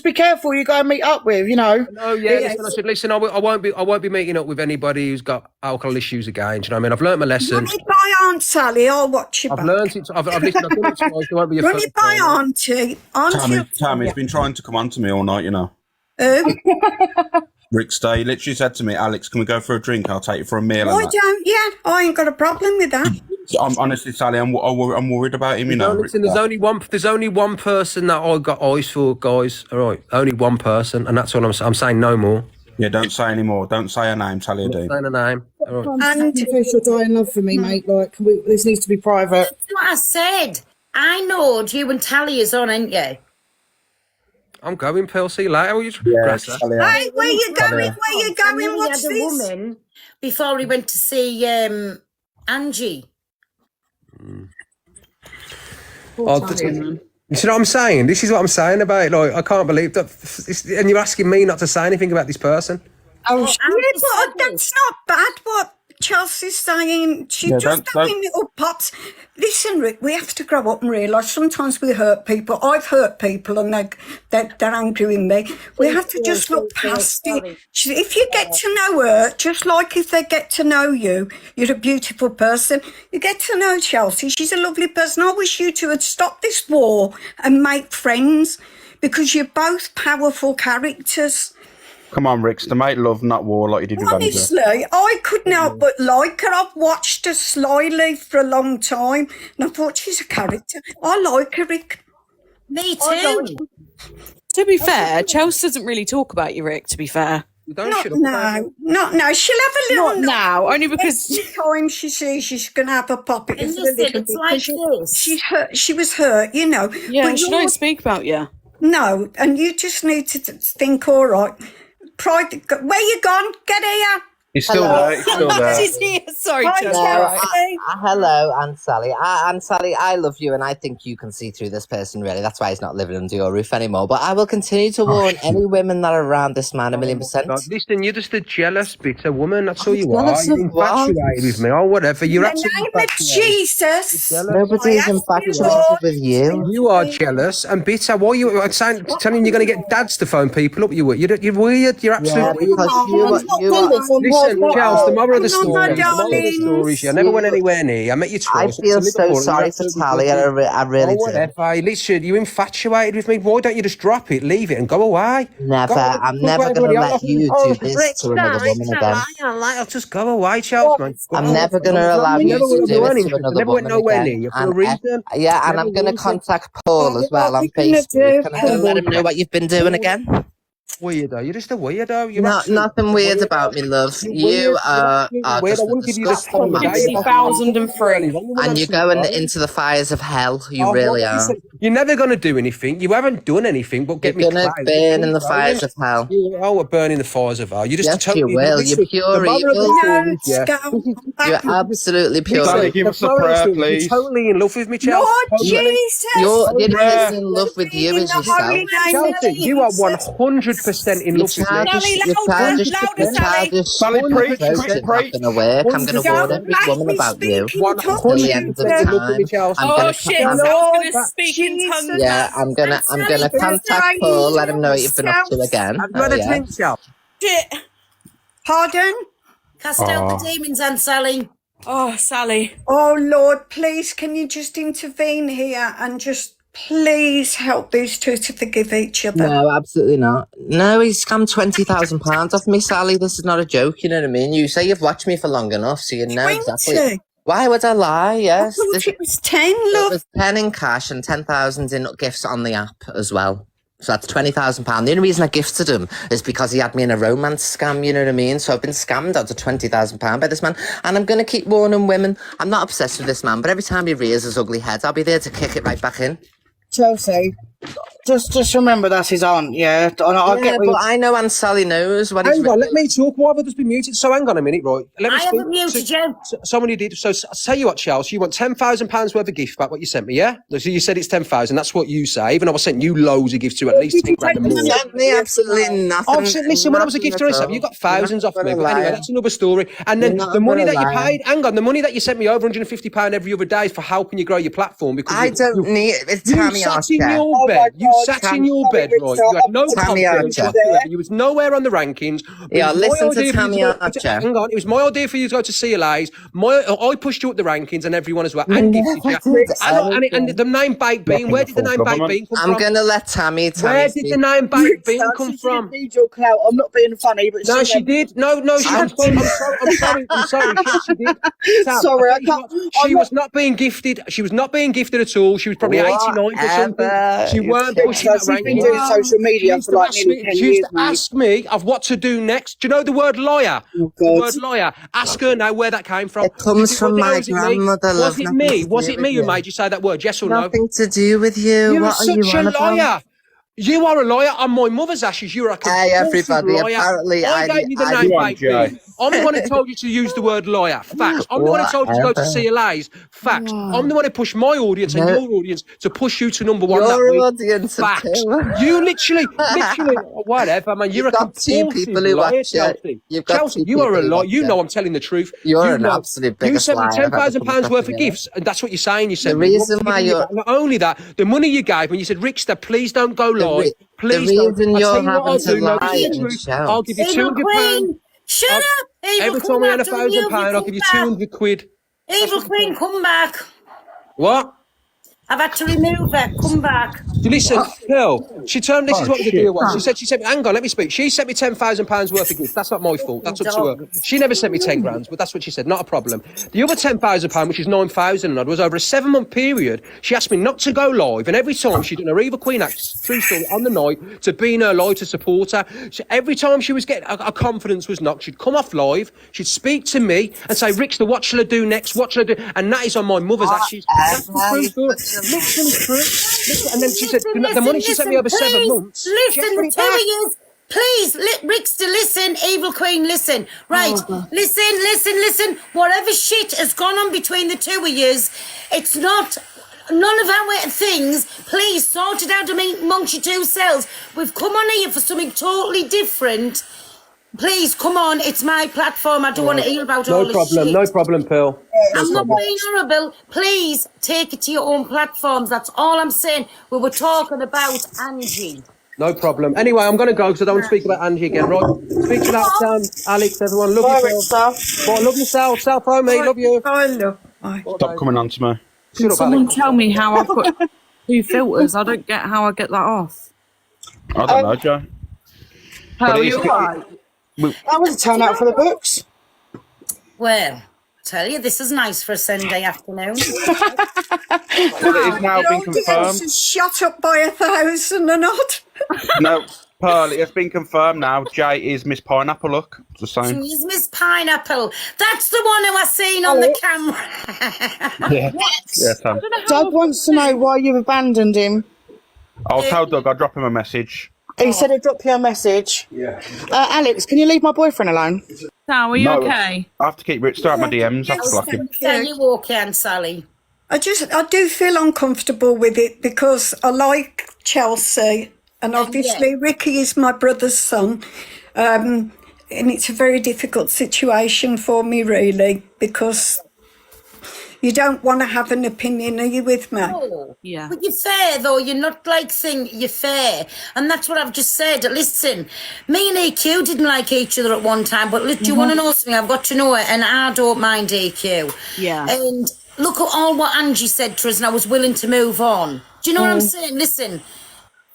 be careful who you go and meet up with, you know. No, yeah. Listen, I won't be meeting up with anybody who's got alcohol issues again. Do you know what I mean? I've learnt my lesson. Run it by Aunt Sally. I'll watch you back. I've learnt it. I've listened. I've done it twice. There won't be a Run it by Auntie. Tammy's been trying to come on to me all night, you know. Who? Rick Stay literally said to me, "Alex, can we go for a drink? I'll take you for a meal." I don't. Yeah, I ain't got a problem with that. I'm honestly, Sally, I'm worried about him. You know, listen, there's only one person that I got eyes for, guys. All right, only one person, and that's all I'm saying. No more. Yeah, don't say any more. Don't say her name, Sally. Don't say her name. All right. And in case you're dying love for me, mate. Like, this needs to be private. That's what I said. I know you and Tally is on, ain't you? I'm going, Pearl. See you later. Will you? Hey, where you going? Where you going? What's this? Woman before he went to see Angie. You see what I'm saying? This is what I'm saying about it. Like, I can't believe that. And you're asking me not to say anything about this person. Oh, yeah, but that's not bad. What Chelsea's saying, she's just having little pops. Listen, Rick, we have to grow up and realise sometimes we hurt people. I've hurt people and they're angry with me. We have to just look past it. If you get to know her, just like if they get to know you, you're a beautiful person. You get to know Chelsea, she's a lovely person. I wish you two had stopped this war and make friends, because you're both powerful characters. Come on, Ricks, to make love, not war, like you did with Angela. Honestly, I couldn't help but like her. I've watched her slyly for a long time, and I thought she's a character. I like her, Rick. Me too. To be fair, Chelsea doesn't really talk about you, Rick, to be fair. Not now. She'll have a little... Not now, only because... Every time she sees she's going to have a pop it. It's like this. She's hurt. She was hurt, you know. Yeah, but she don't speak about you. No, and you just need to think, all right... Pride, where you gone? Get here. He's still Hello. there. He's still there. She's here. Sorry, Hi, Chelsea. Chelsea. Hello, Aunt Sally. Aunt Sally, I love you, and I think you can see through this person, really. That's why he's not living under your roof anymore. But I will continue to warn any women that are around this man 1,000,000%. God, listen, you're just a jealous, bitter woman. That's all you jealous are. You're of what? infatuated with me or whatever. You're In the absolutely name of infatuated. Jesus, Nobody's I ask you, infatuated Lord, with you. You are jealous and bitter. Why are you telling you're going to get dads to phone people up? You're weird. You're absolutely Yeah, weird. because you are. Listen, Charles, the moral of the Come on, story. The moral of the darlings. story is you never went anywhere near. I met you I twice. feel It's a so Liverpool, sorry you're for absolutely Talia. brilliant. I really Oh, do. whatever. Listen, you're infatuated with me. Why don't you just drop it, leave it, and go away? Never. Go, I'm talk never about going to everybody let else. you Oh, do this Rick, to another woman again. I'll just go away, Charles, man. I'm never going to allow you Never to went do it to interested. another Never went woman nowhere again. near you for a reason. Yeah, and Never I'm going to reason. contact Paul as well on What are you gonna Facebook. do, And I'm going to let him know what you've been doing again. Weirdo. You're just a weirdo. You're Nothing weird about me, love. You are weird. just I a wouldn't give you the disgusting time of day. man. 60,003. And you're going into the fires of hell. You Oh, really well, are. listen, you're never going to do anything. You haven't done anything but get You're me going to clout. burn in the fires of hell. We're burning the fires of hell. You're just Yes, totally. you will. Listen, You're pure the moral of evil. the story No, is, yeah. Scout. You're absolutely pure Sally, evil. give us a moral of the prayer, story is please. You're totally in love with me, Chelsea. Lord Totally. Jesus, The only prayer. person in love with you in is the holy yourself. name of Chelsea, you are Jesus. 100% in You're love with me. childish. You're louder, childish. louder, Your Sally. childish Sally, preach, approach is not preach. going to work. I'm going to warn Don't every make woman me about you speak in tongues, till the end of 100% in love with me, time. Chelsea. I'm Oh going shit! to. Sal's gonna Lord speak in tongues Jesus. Yeah, now. I'm gonna Sally, contact Paul, let him know what you've been up to again. Have you had Oh a yeah. drink, Chelsea? Shit. Pardon? Cast out the demons, Aunt Sally. Oh, Sally. Oh Lord, please can you just intervene here and just please help these two to forgive each other? No, absolutely not. No, he scammed £20,000 off me, Sally. This is not a joke, you know what I mean? You say you've watched me for long enough, so you know exactly. 20? Why would I lie? I Yes. thought it was 10, It love. was 10 in cash and 10,000 in gifts on the app as well. So that's £20,000. The only reason I gifted him is because he had me in a romance scam, you know what I mean? So I've been scammed out of £20,000 by this man. And I'm going to keep warning women. I'm not obsessed with this man, but every time he rears his ugly head, I'll be there to kick it right back in. Chelsea, just remember that's his aunt, yeah? And I Yeah, get but I know Aunt Sally knows what he's Hang on, let me talk. Why have I just been muted? So hang on a minute, right? Let me I haven't muted you. Somebody did. So I'll tell you what, Chelsea, you want £10,000 worth of gift back, what you sent me, yeah? So you said it's 10,000. That's what you say. Even though I sent you loads of gifts to at least 10 grand a You month. sent me absolutely nothing. I've sent, listen, when I was a nothing gifter at myself, all. you got thousands You're off not me. gonna But anyway, lie. that's another story. And then You're not the money gonna that you lie. paid, hang on, the money that you sent me over £150 every other day is for helping you grow your platform because I don't need it's you Tammy sat in Archer. your bed. You sat in your bed, right? You had no Tammy confidence Archer. whatsoever. You was nowhere on the rankings. But Yeah, it was my listen to idea for you Tammy go- Archer. Hang on, it was my idea for you to go to CLA's. I pushed you up the rankings and everyone as well. And gifted you. And the name Baked Bean. Where did the name Baked Bean come I'm from? gonna let Tammy Where did the name Baked Bean She come didn't from? need your clout. I'm not being funny, but No, she did. No, I'm sorry. She did. Sam, Sorry, I I can't. she was not being gifted. She was not being gifted at all. She was probably 89 or something. She weren't pushing that She's been ranking. doing social She media used for to like ask nearly me. 10 She used years, to mate. ask me of what to do next. Do you know the word liar? Oh, The God. word liar. Ask her now where that came from. It comes from my grandmother, Was love. it Nothing me? to Was do it with me who you. made you say that word? Yes or no? Nothing to do with you. You're What are you such a on about? liar. You are a liar. On my mother's ashes, you're a compulsive Hey, everybody. liar. Apparently, I gave you the name Go on, Baked Jay. Bean. I'm the one who told you to use the word liar. Facts. I'm the one who told you to go to Whatever. CLA's. Facts. I'm the one who pushed my audience and No. your audience to push you to number one that Your week. audience of Facts. two. You literally, whatever, man. You're You've a got two compulsive people who liar, watch you. Chelsea. You've got Chelsea, two you are people a who liar. watch You you. know I'm telling the truth. You're You an know. absolute You biggest sent me liar I've ever come £10,000 across worth in of my life. gifts, and that's what you're saying. You sent The me. You want reason me to why give you you're... back. Not only that, the money you gave me, you said, Rickster, please don't go live. Please the don't. reason I'll you're tell you what I'll having to do. No, this lie is the and truth. shout. I'll give you Evil £200. Queen, shut up. Evil Every Queen, time we had after you, £1,000, I'll give you 200 quid. Evil Queen, come back. What? I've had to remove her. Come back. Listen, Phil, she told me this is what the shit. deal was. She said, hang on, let me speak. She sent me £10,000 worth of gifts. That's not my fault. That's up to her. She never sent me 10 grand, but that's what she said. Not a problem. The other £10,000, which is 9,000 and odd, was over a 7-month period. She asked me not to go live, and every time she'd done her Eva Queen act, true story, on the night to be in her live to support her. So every time she was getting her confidence was knocked, she'd come off live, she'd speak to me and say, Rickster, what shall I do next? What shall I do? And that is on my mother's ashes. That's the true story. Literally true. And then she said, the money she sent me over 7 months. Listen, the two of you, Please, Rickster, listen. Evil Queen, listen. Right, listen. Whatever shit has gone on between the two of yous, it's not none of our things. Please sort it out amongst your two selves. We've come on here for something totally different. Please, come on. It's my platform. I don't want to hear about all this shit. No problem, Pearl. I'm not being horrible. Please take it to your own platforms. That's all I'm saying. We were talking about Angie. No problem. Anyway, I'm going to go because I don't want to speak about Angie again, right? Speak to that, Alex, everyone. Love yourself. Well, love yourself. Self-home, mate. Love you. Stop coming on to me. Can someone tell me how I put 2 filters? I don't get how I get that off. I don't know, Joe. How are you right? That was a turnout for the books. Well, tell you, this is nice for a Sunday afternoon. Well, it is now been confirmed. Shot up by 1,000 or not. No, Pearl, it has been confirmed now. Jay is Miss Pineapple, look. It's the same. She's Miss Pineapple. That's the one who I seen on the camera. Yeah. Yeah, Sam. Doug wants to know why you've abandoned him. I'll tell Doug, I'll drop him a message. He said he'd drop you a message. Yeah. Alex, can you leave my boyfriend alone? Sal, are you okay? I have to keep Rich out my DMs. I have to block him. Are you okay, Aunt Sally? I do feel uncomfortable with it because I like Chelsea, and obviously Ricky is my brother's son, and it's a very difficult situation for me, really, because you don't want to have an opinion. Are you with me? Oh, yeah. But you're fair, though. You're not like saying you're fair. And that's what I've just said. Listen, me and AQ didn't like each other at one time, but do you want to know something? I've got to know it, and I don't mind AQ. Yeah. And look at all what Angie said to us, and I was willing to move on. Do you know what I'm saying? Listen.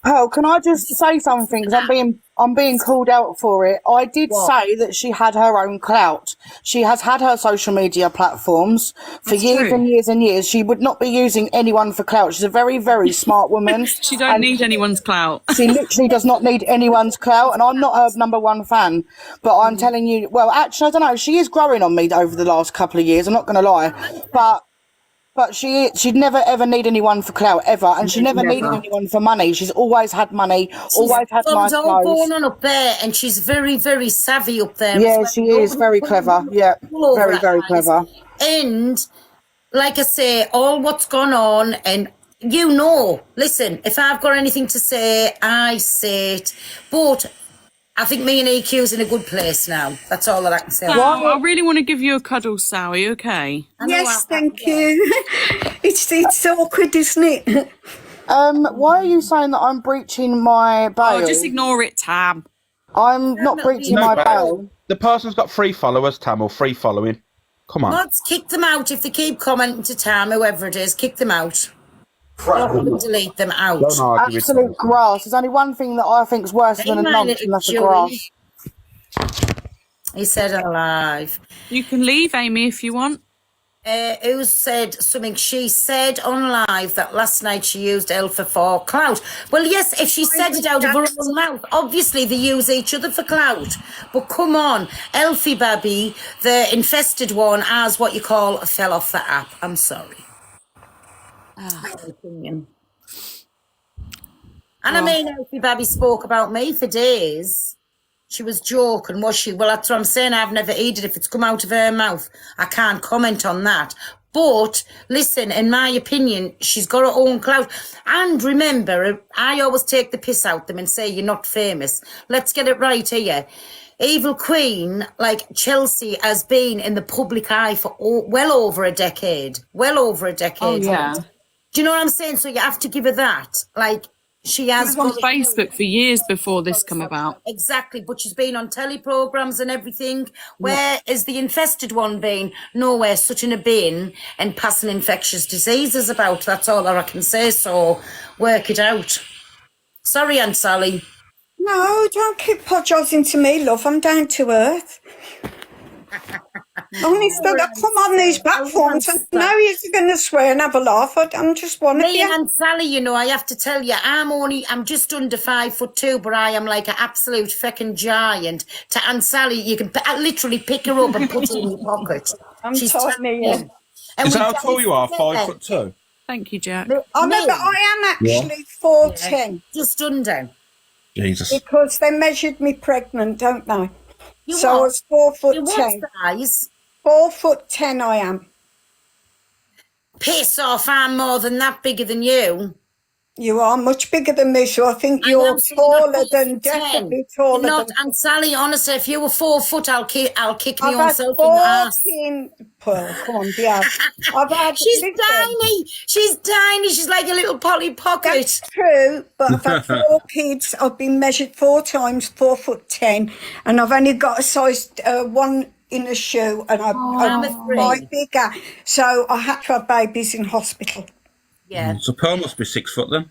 Oh, can I just say something? Because I'm being called out for it. I did say that she had her own clout. She has had her social media platforms for years and years and years. She would not be using anyone for clout. She's a very, very smart woman. She don't need anyone's clout. She literally does not need anyone's clout, and I'm not her #1 fan. But I'm telling you, well, actually, I don't know. She is growing on me over the last couple of years. I'm not going to lie, but she'd never ever need anyone for clout ever, and she never needed anyone for money. She's always had money, always had nice all clothes. going on up there, and she's very, very savvy up there. Yeah, she is very clever. Yeah, very, very clever. And like I say, all what's gone on, and listen, if I've got anything to say, I say it. But I think me and EQ's in a good place now. That's all that I can say. Sal, I really want to give you a cuddle, Sal. Are you okay? Yes, thank you. It's awkward, isn't it? Why are you saying that I'm breaching my bail? Oh, just ignore it, Tam. I'm not breaching my bail. The person's got 3 followers, Tam, or 3 following. Come on. Let's kick them out if they keep commenting to Tam, whoever it is. Kick them out. Delete them out. Absolute grass. There's only one thing that I think is worse than a nonce, and that's a grass. He said alive. You can leave, Amy, if you want. Who said something? She said on live that last night she used Alpha for clout. Well, yes, if she said it out of her own mouth, obviously they use each other for clout. But come on, Elfie Baby, the infested one, as what you call, fell off the app. I'm sorry. My opinion. And I mean, Elfie Baby spoke about me for days. She was joking, was she? Well, that's what I'm saying. I've never heeded. If it's come out of her mouth, I can't comment on that. But listen, in my opinion, she's got her own clout. And remember, I always take the piss out them and say you're not famous. Let's get it right here. Evil Queen, like Chelsea, has been in the public eye for well over a decade. Well over a decade. Oh, yeah. Do you know what I'm saying? So you have to give her that. Like, she has been on Facebook for years before this come about. Exactly, but she's been on telly programmes and everything. Where is the infested one been? Nowhere, such in a bin and passing infectious diseases about. That's all that I can say, so work it out. Sorry, Aunt Sally. No, don't keep apologising to me, love. I'm down to earth. Honestly, I come on these platforms and now you're going to swear and have a laugh. I'm just one of you. Me and Aunt Sally, you know, I have to tell you, I'm just under 5'2", but I am like an absolute fucking giant. To Aunt Sally, you can literally pick her up and put her in your pocket. She's tiny. Is that how tall you are? 5'2"? Thank you, Jack. I am actually 4'10". Just under. Jesus. Because they measured me pregnant, don't they? You So I what? was 4'10". You what size? 4'10" I am. Piss off, I'm more than that, bigger than you. You are much bigger than me, so I think I you're am, so you're not taller than, 4'10". definitely You're taller not, than. and Sally, honestly, if you were 4 foot, I'll kick my I've own had self in the ass. 14, Pearl, come on, yeah. I've had, She's listen, tiny. She's tiny. She's like a little Polly Pocket. that's true, but I've had 4 kids. I've been measured 4 times, 4'10", and I've only got a size 1 in a shoe, and I'm a 3. quite bigger. So I had to have babies in hospital. Yeah. So Pearl must be 6 foot then.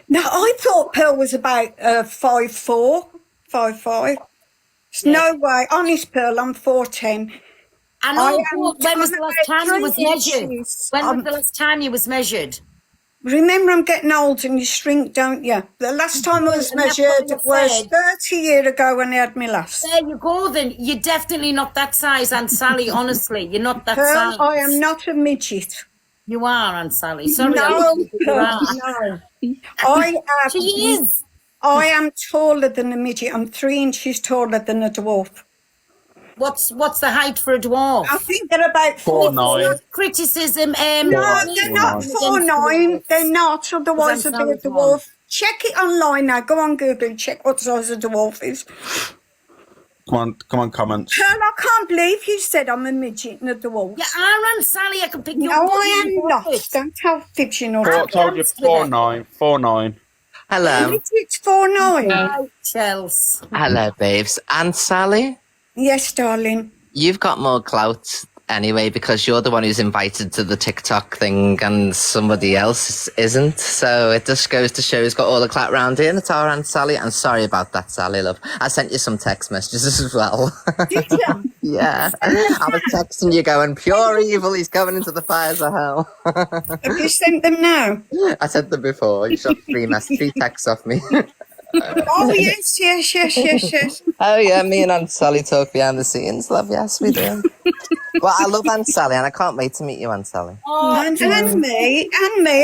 No, I thought Pearl was about 5'4", 5'5". There's no way. Honest, Pearl, I'm 4'10". I know, am- when was I'm the last about time you was 3 measured? inches. When was the last time you was measured? Remember, I'm getting old and you shrink, don't you? The last time I was And that's what measured I was said. 30 years ago when I had my last. There you go then. You're definitely not that size, Aunt Sally, honestly. You're not that Pearl, size. I am not a midget. You are, Aunt Sally. Sorry, No, you Pearl, are. no. I She is. am taller than a midget. I'm 3 inches taller than a dwarf. What's the height for a dwarf? I think they're about 4'9". Criticism. No, they're not 4'9". They're not. Otherwise, I'd be a dwarf. Check it online now. Go on Google and check what size a dwarf is. Come on, comments. Pearl, I can't believe you said I'm a midget and a dwarf. Yeah, Aunt Sally, I can pick you No, up. I am not. Don't tell fibs, you know. I told you 4'9". 4'9". Hello. Midget's 4'9". Chelsea. Hello, babes. And Sally, Yes, darling. you've got more clout anyway because you're the one who's invited to the TikTok thing and somebody else isn't. So it just goes to show who's got all the clout round here. And it's our Aunt Sally. And sorry about that, Sally, love. I sent you some text messages as well. Did you? Yeah. I was texting you going, pure evil, he's going into the fires of hell. Have you sent them now? I sent them before. You shot 3 texts off me. Oh, yes. Oh yeah, me and Aunt Sally talk behind the scenes, love. Yes, we do. Well, I love Aunt Sally, and I can't wait to meet you, Aunt Sally. And me.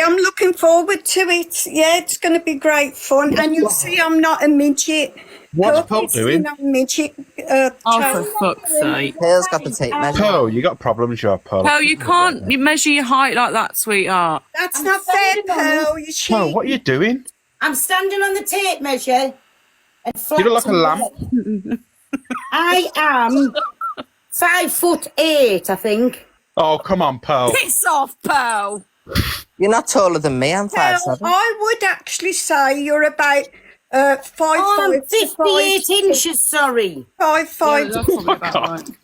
I'm looking forward to it. Yeah, it's going to be great fun. And you'll see I'm not a midget. What's Pearl doing? I'm a midget. Oh, for fuck's sake. Pearl's got the tape measure. Pearl, you got problems, you Pearl. Pearl, you can't measure your height like that, sweetheart. That's not fair, Pearl. You Pearl, what are you doing? I'm standing on the tape measure. And You look like a lamp. I am 5'8", I think. Oh, come on, Pearl. Piss off, Pearl. You're not taller than me, I'm 5'7". I would actually say you're about 5'5". Oh, I'm 58 inches, sorry. 5'5".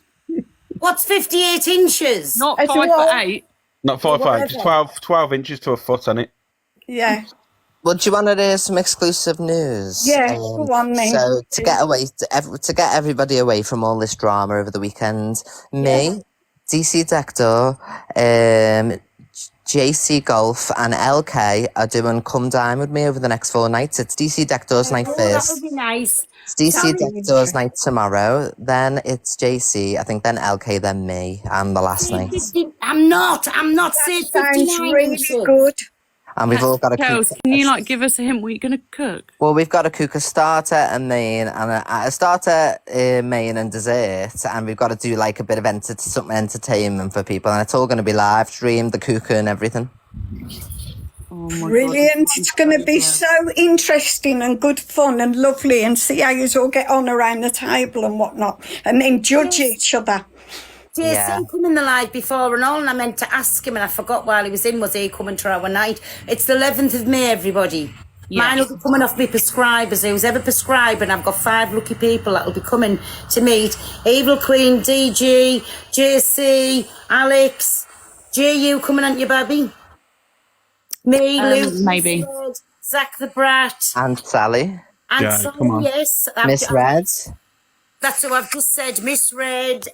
What's 58 inches? Not As you 5'8". Not 5'8", 12 inches to a foot, isn't it? Yeah. Well, do you want to hear some exclusive news? Yeah, go on then. So to get everybody away from all this drama over the weekend, me, DC Dector, JC Golf and LK are doing Come Dine with me over the next 4 nights. It's DC Dector's night That first. would be nice. It's DC Dector's night tomorrow. Then it's JC, I think then LK, then me, and the last night. I'm not saying Sounds 59 really inches. good. And we've all got a Kels, cook. can you give us a hint what you're going to cook? Well, we've got to cook a starter, a main, and a starter, main, and dessert, and we've got to do a bit of some entertainment for people, and it's all going to be live streamed, the cooker and everything. Oh my Brilliant. It's going to be so interesting and good fun and lovely, and see how you all get on around the table and whatnot, and then judge each other. Jason come in the live before and all, and I meant to ask him, and I forgot while he was in, was he coming to our night? It's the 11th of May, everybody. Yes. Mine will be coming off my prescribers. Who's ever prescribing, I've got 5 lucky people that will be coming to meet. Evil Queen, DG, JC, Alex, JU coming on your baby. Me, Luke, maybe. Zach the Brat, And Sally. and Yeah, Sally, come on. yes. Miss Red. That's who I've just said. Miss Red,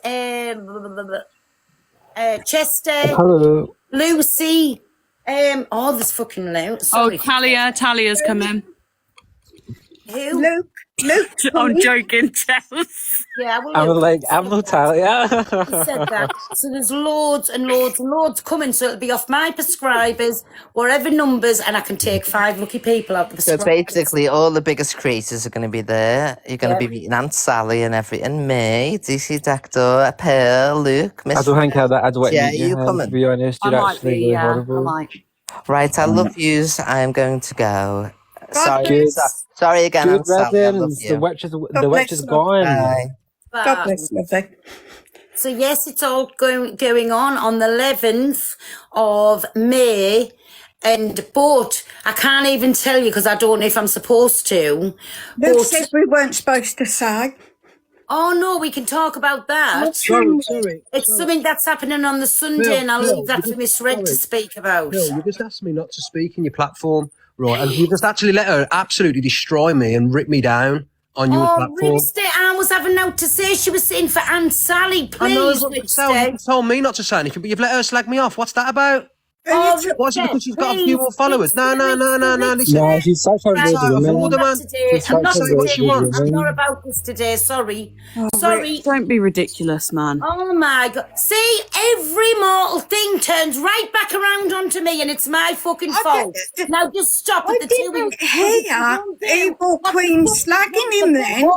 Chester, Hello. Lucy, there's fucking loud. Oh, Sorry. Talia's coming. Who? Luke. I'm joking, Chels. Yeah, well, I'm Luke like, said I'm Natalia. that. So there's loads and loads and loads coming. So it'll be off my prescribers, whatever numbers, and I can take 5 lucky people out the So prescribers. basically, all the biggest creators are going to be there. You're going to be meeting Aunt Sally and everything. Me, DC Doctor, Pearl, Luke, Miss. I don't think I'd wait Yeah, meet you you, to coming? be honest. I You're might actually be, really yeah. I horrible. might. Right, I love yous. I am going to go. God Good. Sorry again, Good Aunt Sally. I love riddance. you. The witch is gone. Bye. God bless, lovey. So yes, it's all going on the 11th of May. But I can't even tell you because I don't know if I'm supposed to. Luke But, said we weren't supposed to say. oh no, we can talk about that. Sorry. It's something that's happening on the Sunday, and I'll leave that for Miss Red to speak about. Bill, you just asked me not to speak in your platform, right? And you just actually let her absolutely destroy me and rip me down on your platform. Rickstead, I was having out to say she was saying for Aunt Sally, I know, please, but Sal, you Rickstead. told me not to say anything, but you've let her slag me off. What's that about? Oh, What's it Rickstead, because she's got a few please, more followers? No, Rickstead, listen. No, she's such a Right, good Sorry, woman. order, man. today. She's I'm such not a today. good I'm woman. not about this today. Sorry. Oh, Sorry. Rick, don't be ridiculous, man. Oh my God. See, every mortal thing turns right back around onto me and it's my fucking fault. Now just stop I at the two. didn't hear Evil Queen slagging him then.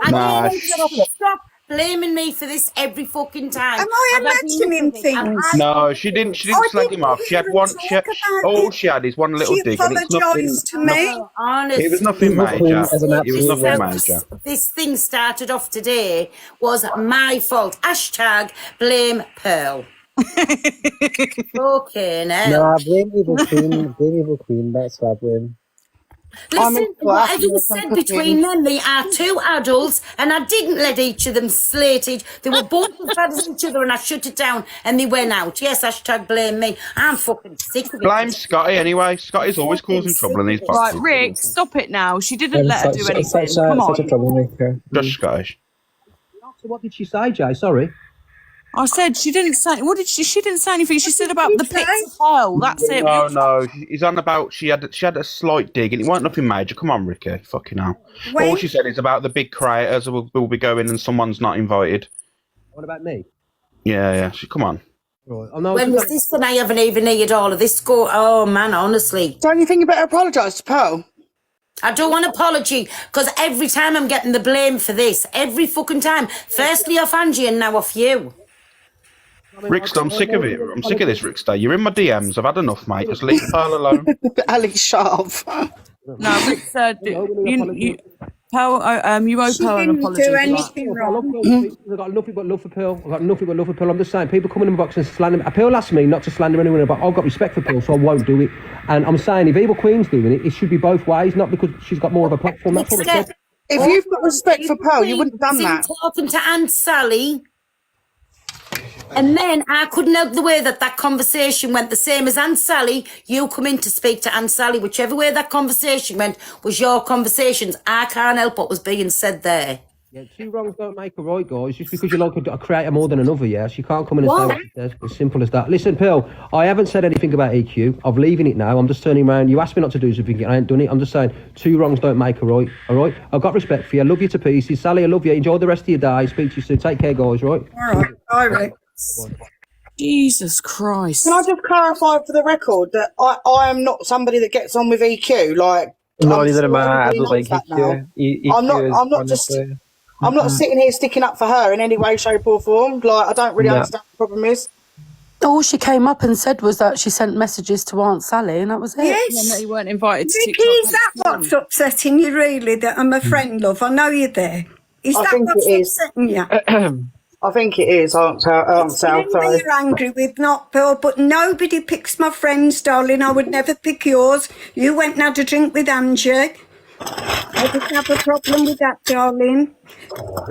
I need you to stop blaming me for this every fucking time. Am I I've had imagining enough of it, and things? No, she didn't slag him off. She had one. All she had is one little She dig, and it's nothing. apologised to me. No, honestly. It was nothing Evil Queen major. is an It was absolute nothing legend. major. This thing started off today was my fault. Hashtag blame Pearl. Okay, now. Nah, blame Evil Queen. Blame Evil Queen. That's what I blame. Listen, whatever you said between them, they are 2 adults, and I didn't let each of them slate each. They were both as bad as each other, and I shut it down, and they went out. Yes, hashtag blame me. I'm fucking sick of it. Blame Scotty anyway. Scotty's always causing trouble in these Right, boxes. Rick, stop it now. She didn't let her do anything. Such Come a on. troublemaker. Just Scottish. So what did she say, Jay? Sorry. I said she didn't say. What did she? She didn't say anything. She said about the pits of hell. That's it. No. He's on about she had a slight dig, and it wasn't nothing major. Come on, Ricky. Fucking hell. All she said is about the big creators will be going, and someone's not invited. What about me? Yeah. Come on. Right. When was this? And I haven't even needed all of this. Oh man, honestly. Don't you think you better apologise to Pearl? I don't want an apology because every time I'm getting the blame for this. Every fucking time. Firstly off Angie and now off you. Rickster, I'm sick of it. I'm sick of this, Rickster. You're in my DMs. I've had enough, mate. Just leave Pearl alone. Alex Sharp. No, Rick said you owe Pearl an apology. Do anything wrong. I've got nothing but love for Pearl. I'm just saying, people coming in my box and slander me. Pearl asked me not to slander anyone, but I've got respect for Pearl, so I won't do it. And I'm saying, if Evil Queen's doing it, it should be both ways, not because she's got more of a platform. That's what I said. If you've got respect for Pearl, you wouldn't have done that. Talking to Aunt Sally. And then I couldn't help the way that conversation went the same as Aunt Sally. You come in to speak to Aunt Sally. Whichever way that conversation went was your conversations. I can't help what was being said there. Yeah, 2 wrongs don't make a right, guys. Just because you like a creator more than another, yeah? She can't come in and say what she says. As simple as that. Listen, Pearl, I haven't said anything about EQ. I'm leaving it now. I'm just turning around. You asked me not to do something. I ain't done it. I'm just saying 2 wrongs don't make a right, all right? I've got respect for you. I love you to pieces. Sally, I love you. Enjoy the rest of your day. Speak to you soon. Take care, guys, right? All right. Jesus Christ. Can I just clarify for the record that I am not somebody that gets on with EQ? Like, No, I'm neither am sure I. I everybody don't like knows that now. EQ. I'm not just. I'm not sitting here sticking up for her in any way, shape, or form. Like, I don't really understand what the problem is. All she came up and said was that she sent messages to Aunt Sally, and that was it. Yes. And that you weren't invited to Vicky, is that what's upsetting you, really? That I'm a friend, love? I know you're there. Is I that think what's it is. upsetting you? I think it is. I'm sorry. You're angry with, not Pearl, but nobody picks my friends, darling. I would never pick yours. You went and had a drink with Angie. I didn't have a problem with that, darling.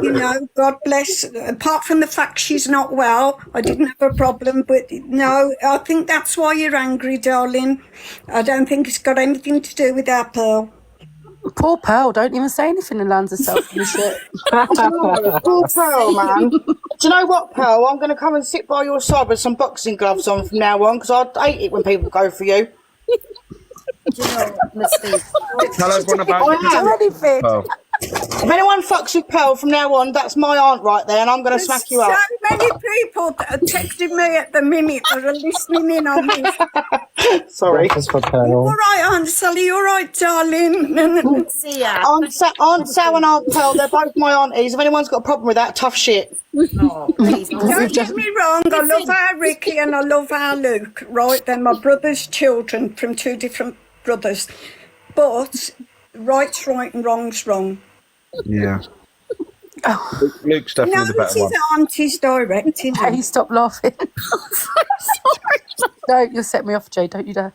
You know, God bless. Apart from the fact she's not well, I didn't have a problem. But no, I think that's why you're angry, darling. I don't think it's got anything to do with our Pearl. Poor Pearl, don't even say anything and lands herself in the shit. Poor Pearl, man. Do you know what, Pearl? I'm going to come and sit by your side with some boxing gloves on from now on because I hate it when people go for you. Do you know, Honestly. Tell everyone about I am. anything. Pearl. If anyone fucks with Pearl from now on, that's my aunt right there, and I'm going to There's smack you so up. many people that are texting me at the minute that are listening in on this. Sorry. Breakfast for You Pearl. all right, Aunt Sally? You all right, darling? See ya. Aunt Sal and Aunt Pearl, they're both my aunties. If anyone's got a problem with that, tough shit. Oh, please. Don't get me wrong, I love our Ricky and I love our Luke, right? They're my brother's children from two different brothers. But right's right and wrong's wrong. Yeah. Luke's definitely the better one. Auntie's directing. Hey, stop laughing. No, you'll set me off, Jay. Don't you dare.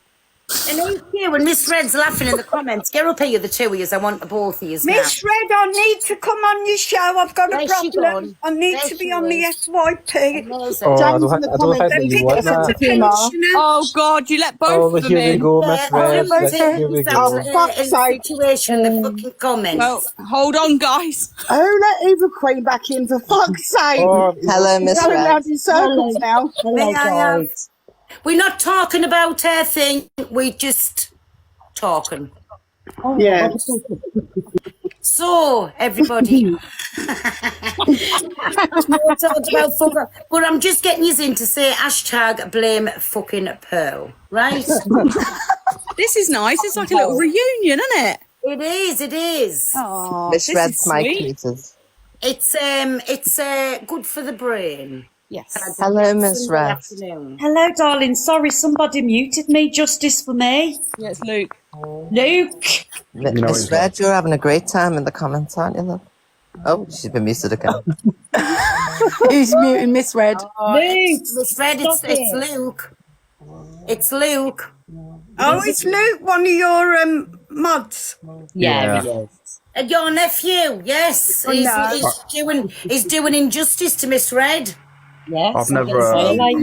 And here, when Miss Red's laughing in the comments, get up here, the two of yous. I want both of yous now. Miss Red, I need to come on your show. I've got a There she problem. gone. I need There to be she on the is. FYP. Amazing. Oh, I James don't, in the I don't comments, think They you pick want us up that. a pensioner. Oh God, you let both Oh, of them here we in. go, Miss Red. Here we Oh, go. fuck's In the sake. situation, the fucking comments. Well, hold on, guys. Oh, let Eva Queen back in, for fuck's sake. Oh, Hello, Miss Going Red. round in circles now. May I have? We're not talking about her thing. We're just talking. Yeah. So, everybody. But I'm just getting you in to say hashtag blame fucking Pearl, right? This is nice. It's like a little reunion, isn't it? It is, it is. Oh, Miss Red's mic muted. It's good for the brain. Yes. Hello, Miss Sunday Red. afternoon. Hello, darling. Sorry, somebody muted me. Justice for me. Yeah, it's Luke. Luke. Miss Red, you're having a great time in the comments, aren't you, love? Oh, she's been muted again. Who's muting Miss Red? Luke. Miss Red, it's Luke. It's Luke. Oh, it's Luke, one of your mods. Yeah. Your nephew, yes. He's doing injustice to Miss Red. Yes. I've never.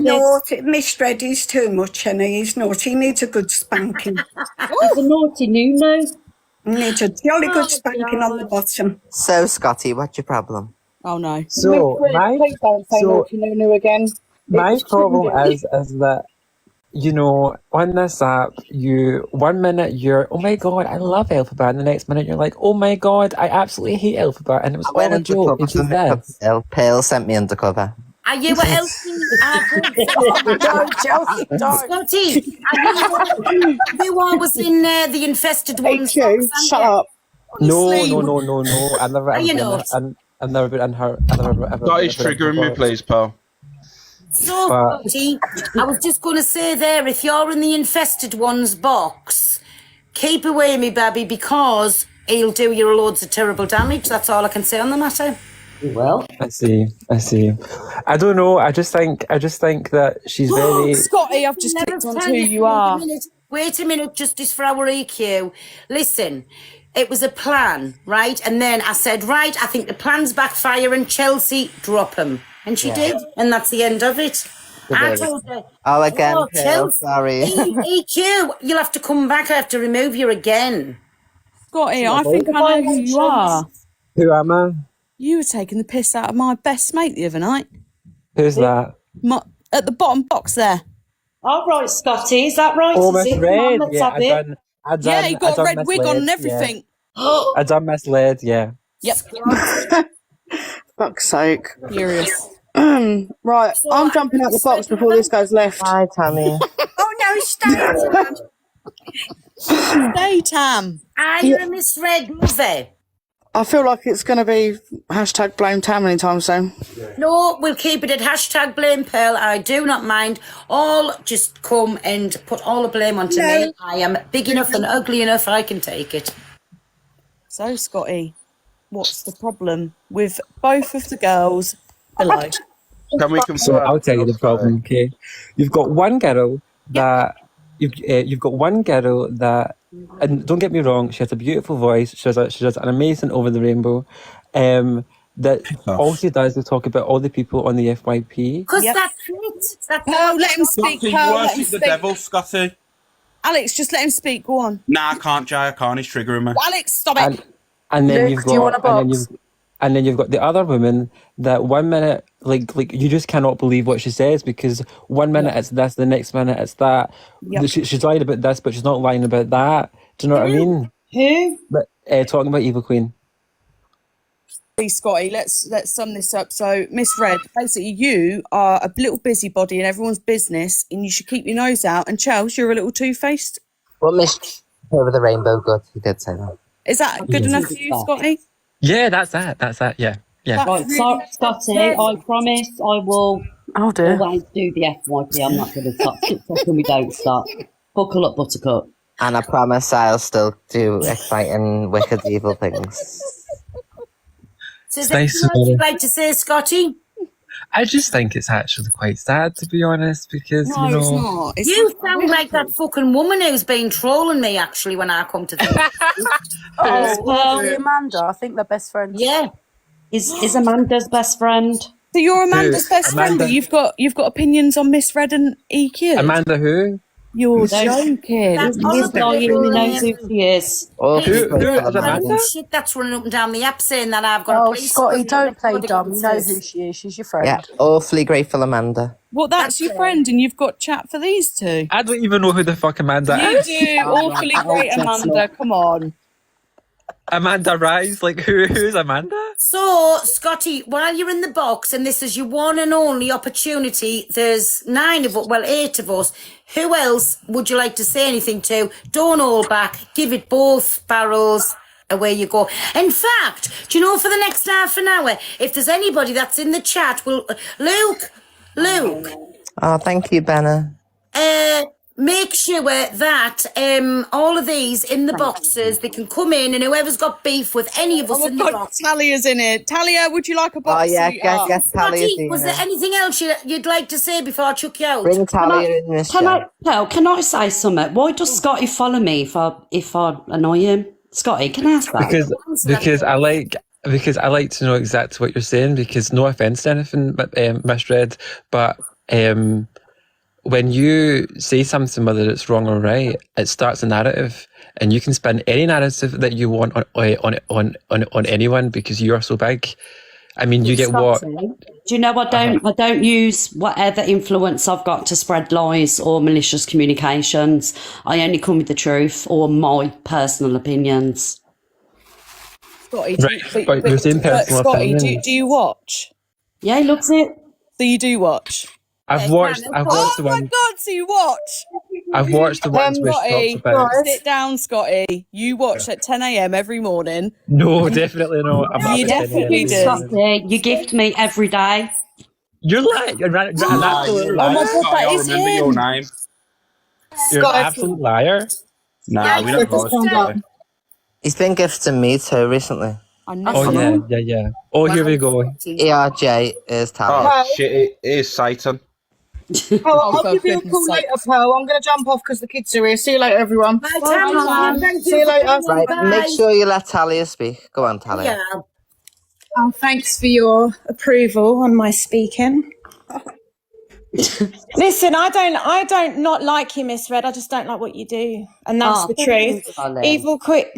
Naughty. Miss Red is too much, and he's naughty. He needs a good spanking. He's a naughty Nuno. He needs a jolly good spanking on the bottom. So, Scotty, what's your problem? Oh no. So, Please don't say naughty Nunu again. my problem is that, you know, on this app, one minute you're, oh my God, I love Alphabet, and the next minute you're like, oh my God, I absolutely hate Alphabet, and it was I went all a joke. It's just this. Pale sent me undercover. Are you a healthy? Don't, Chelsea, don't. Scotty, you always in the infested ones. HQ, shut up. No. I've never Are you been, not? I've never been in her. I've never ever. Scotty's triggering me, please, Pearl. So, Scotty, I was just going to say there, if you're in the infested ones box, keep away, me baby, because he'll do you loads of terrible damage. That's all I can say on the matter. Well. I see. I don't know. I just think that she's very. Scotty, I've just clicked on who you are. Wait a minute, Justice for our EQ. Listen, it was a plan, right? And then I said, right, I think the plan's backfire and Chelsea, drop him. And she did, and that's the end of it. I told her, Oh, again, Pearl, Chelsea, sorry. EQ, you'll have to come back. I have to remove you again. Scotty, I think I know who you are. Who am I? You were taking the piss out of my best mate the other night. Who's that? At the bottom box there. All right, Scotty. Is that right? Oh, Is Miss it? Red. Come on, let's Yeah, have it. I done. Yeah, he got a red wig on and misled, everything. Yeah. I done misled. Yeah. Yep. Fuck's sake. Furious. Right, I'm jumping out the box before this goes left. Hi, Tammy. Oh no, stay. Stay, Tam. Are you a Miss Red movie? I feel like it's going to be hashtag blame Tam anytime soon. No, we'll keep it at hashtag blame Pearl. I do not mind. All just come and put all the blame onto me. I am big enough and ugly enough. I can take it. So, Scotty, what's the problem with both of the girls below? Can we confirm? So I'll tell you the problem. Okay, you've got one girl that you've got one girl that, and don't get me wrong, she has a beautiful voice. She does an amazing Over the Rainbow. That all she does is talk about all the people on the FYP. Because that's it. Pearl, let him speak. Scotty, Pearl, you let him worship the speak. devil, Scotty. Alex, just let him speak. Go on. Nah, I can't, Jay. I can't. He's triggering me. Alex, stop it. And then Luke, you've do you want a got, box? and then you've got the other woman that one minute like you just cannot believe what she says, because one minute it's this, the next minute it's that. Yep. She's lying about this, but she's not lying about that. Do you know what I mean? Who? But talking about Evil Queen. Scotty, let's sum this up. So, Miss Red, basically, you are a little busybody in everyone's business, and you should keep your nose out. And Charles, you're a little two-faced. Well, Miss Over the Rainbow, good. You did say that. Is that good enough for you, Scotty? Yeah, that's that. Yeah. Right, so, Scotty, I promise I will always do the FYP. I'm not going to stop. 6 seconds, we don't stop. Buckle up, Buttercup. And I promise I'll still do exciting, wicked, evil things. So is there anything else you'd like to say, Scotty? I just think it's actually quite sad, to be honest, because, No, you know... it's not. You sound like that fucking woman who's been trolling me, actually, when I come to think. Amanda, I think they're best friends. Yeah. Is Amanda's best friend? So you're Amanda's best friend, Amanda. but you've got opinions on Miss Red and EQ? Amanda who? You're joking. This guy only knows who she is. Oh, who is Amanda? Shit, that's running up and down the app saying that I've got a Oh, place. Scotty, don't play dumb. You know who she is. She's your friend. Yeah, awfully grateful, Amanda. Well, that's your friend, and you've got chat for these two. I don't even know who the fuck Amanda You is. do. Awfully great, Amanda. Come on. Amanda Rise? Like, who's Amanda? So, Scotty, while you're in the box, and this is your one and only opportunity, there's 9 of us, well, 8 of us. Who else would you like to say anything to? Don't hold back. Give it both barrels. Away you go. In fact, do you know, for the next half an hour, if there's anybody that's in the chat, Luke. Oh, thank you, Benna. Make sure that all of these in the boxes, they can come in, and whoever's got beef with any of us in the box. Talia's in it. Talia, would you like a box? Oh, yeah, get Talia. Scotty, was there anything else you'd like to say before I chuck you out? Bring Talia in this chat. Can I say something? Why does Scotty follow me if I annoy him? Scotty, can I ask that? Because I like to know exactly what you're saying, because no offence to anything, Miss Red, but when you say something, whether it's wrong or right, it starts a narrative, and you can spin any narrative that you want on anyone, because you are so big. I mean, you get what? Do you know I don't use whatever influence I've got to spread lies or malicious communications. I only come with the truth or my personal opinions. Scotty, but you're saying personal Scotty, opinion. do you watch? Yeah, he loves it. So you do watch? I've watched the Oh my one. God! So you watch? I've watched the ones where she talks about. Sit down, Scotty. You watch at 10 a.m. every morning. No, definitely not. I'm You up at 10 definitely a.m. do. Scotty, you gift me every day. You're lying. You're an absolute liar. Oh my God, that is remember your him. name. You're an absolute liar. Nah, we don't know. He's been gifting me too recently. Oh, yeah. Oh, here we go. ERJ is Talia. Oh, shit, it is Satan. I'll give you a call later, Pearl. I'm going to jump off because the kids are here. See you later, everyone. Bye, Talia. See you later. Right, make sure you let Talia speak. Go on, Talia. Yeah. Oh, thanks for your approval on my speaking. Listen, I don't not like you, Miss Red. I just don't like what you do, and that's the truth. Evil quit.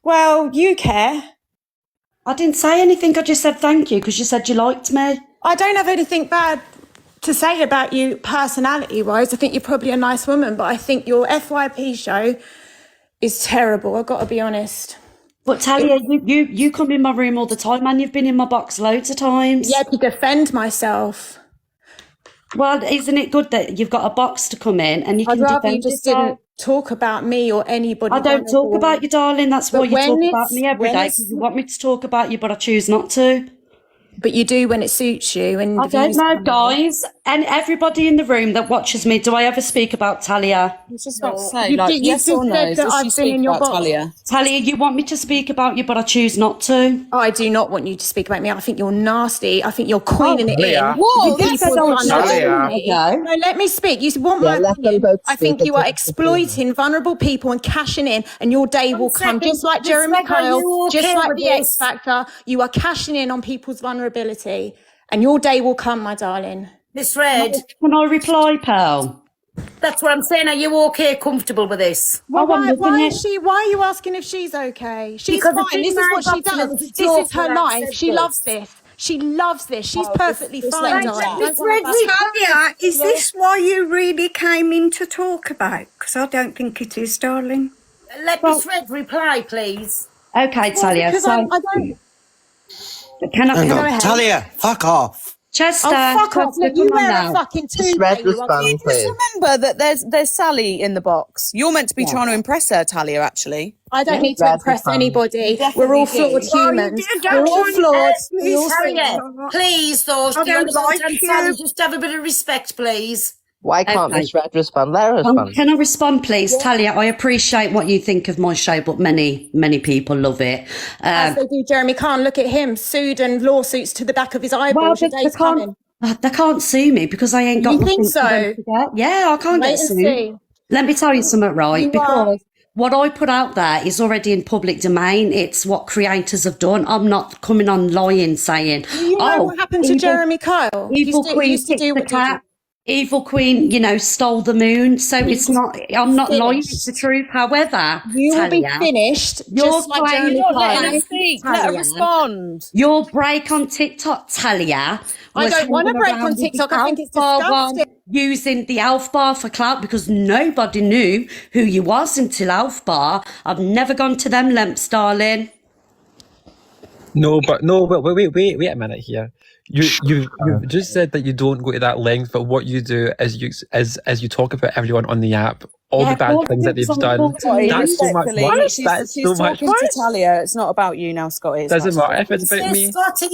Well, you care. I didn't say anything. I just said thank you because you said you liked me. I don't have anything bad to say about you personality-wise. I think you're probably a nice woman, but I think your FYP show is terrible. I've got to be honest. But Talia, you come in my room all the time, man. You've been in my box loads of times. Yeah, to defend myself. Well, isn't it good that you've got a box to come in and you can I'd rather defend you just yourself? didn't talk about me or anybody. I don't talk about you, darling. That's why But you talk when about me every when day, it's- because you want me to talk about you, but I choose not to. But you do when it suits you. And I don't know, guys. And everybody in the room that watches me, do I ever speak about Talia? I was just about to say, You like, did- you yes or just no? said that Does she I've been speak in your about box. Talia? Talia, you want me to speak about you, but I choose not to. I do not want you to speak about me. I think you're nasty. I think you're queening it Talia. in. Whoa, With that's people's so vulnerability. Talia. No, let me speak. You want my Yeah, let them opinion. both I think speak. you are exploiting vulnerable people and cashing in, and your day will come. second. Just like Miss Jeremy Red, are you Kyle, just okay like with the this? X Factor, you are cashing in on people's vulnerability. And your day will come, my darling. Miss Red, Can I reply, pal? that's what I'm saying. Are you okay, comfortable with this? Well, I'm loving why it. is she? Why are you asking if she's okay? She's Because it's fine. in This is my what she box and it does. was a This joke is her when I life. said She this. loves this. She loves this. She's perfectly fine, darling. Miss Talia, is this why you really came in to talk about? Because I don't think it is, darling. Let Miss Red reply, please. Okay, Talia. Because So, I don't. can I Hang go on. ahead? Talia, fuck off. Chester, Oh, fuck off. Chester, Look, you come on wear now. a fucking Just toupee. Red You respond, Just please. remember that there's Sally in the box. You're meant to be trying to impress her, Talia, actually. I don't need to Red impress respond. anybody. We're all flawed humans. We're all flawed. We all Please, though, I don't like you. just have a bit of respect, please. Why can't Okay. Miss Red respond? Let her respond. Can I respond, please? Talia, I appreciate what you think of my show, but many people love it. As they do Jeremy Khan. Look at him, sued and lawsuits to the back of his eyeballs. Your day's coming. They can't sue me because I ain't got You nothing think so? for them to get. Yeah, I can't Wait get and sued. see. Let me tell you something, right? You Because what I put out there is already in public domain. It's what creators have done. I'm not coming on lying saying, You know what happened to Jeremy Kyle? Evil Queen used to kicked do the what cat. Evil Queen, stole the moon. So it's not, I'm not lying, it's the truth. However, You will be Talia, finished, your just like claim- Jeremy You're not letting Kyle. her speak. Let her Talia, respond. Your break on TikTok, Talia. I was don't want to hanging break around on with the TikTok. I think it's health bar one, disgusting. using the health bar for clout because nobody knew who you was until health bar. I've never gone to them lengths, darling. No, but wait a minute here. You've just said that you don't go to that length, but what you do is you talk about everyone on the app, all the bad things that they've done. That's so much worse. That's so much talking to worse. Talia. It's not about you now, Scotty. It's Doesn't not matter if it's about me. Scotty,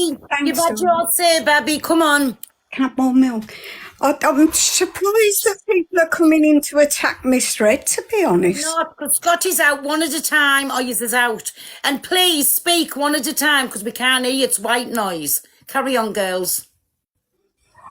you've had your say, baby. Come on. Can't more milk. I'm surprised that people are coming in to attack Miss Red, to be honest. No, because Scotty's out one at a time, or yours is out. And please speak one at a time, because we can't hear. It's white noise. Carry on, girls.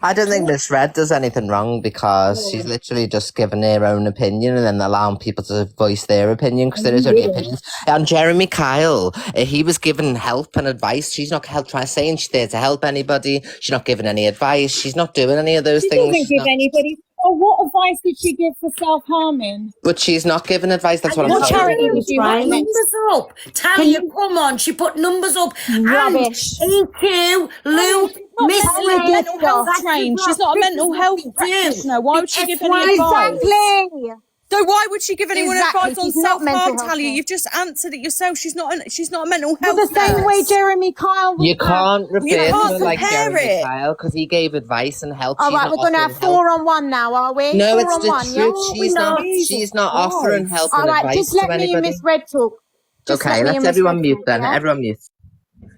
I don't think Miss Red does anything wrong because she's literally just given her own opinion and then allowing people to voice their opinion because there is only opinions. And Jeremy Kyle, he was given help and advice. She's not saying she's there to help anybody. She's not giving any advice. She's not doing any of those She things. doesn't give anybody. Oh, what advice did she give for self-harming? But she's not giving advice. That's what I'm What saying. charity did you Put write? numbers up. Talia, come on. She put numbers up. Rubbish. And EQ, Luke, Miss Talia, Red. mental health trained. She's not a mental health practitioner. Why would she give any advice? Exactly. So why would she give anyone Exactly. advice on She's not mental self-harm, health Talia? trained. You've just answered it yourself. She's not a mental health Well, the same way nurse. Jeremy Kyle was. You can't refer You to can't her like compare Jeremy it. Kyle because he gave advice and help. All She's right, not we're going to have offering help. 4-on-1 now, are we? No, 4 it's on the 1, truth. She's not offering help All and right, advice just let to me and anybody. Miss Red talk. Just Okay, let me let's and Miss everyone Red mute talk, then. yeah? Everyone mute.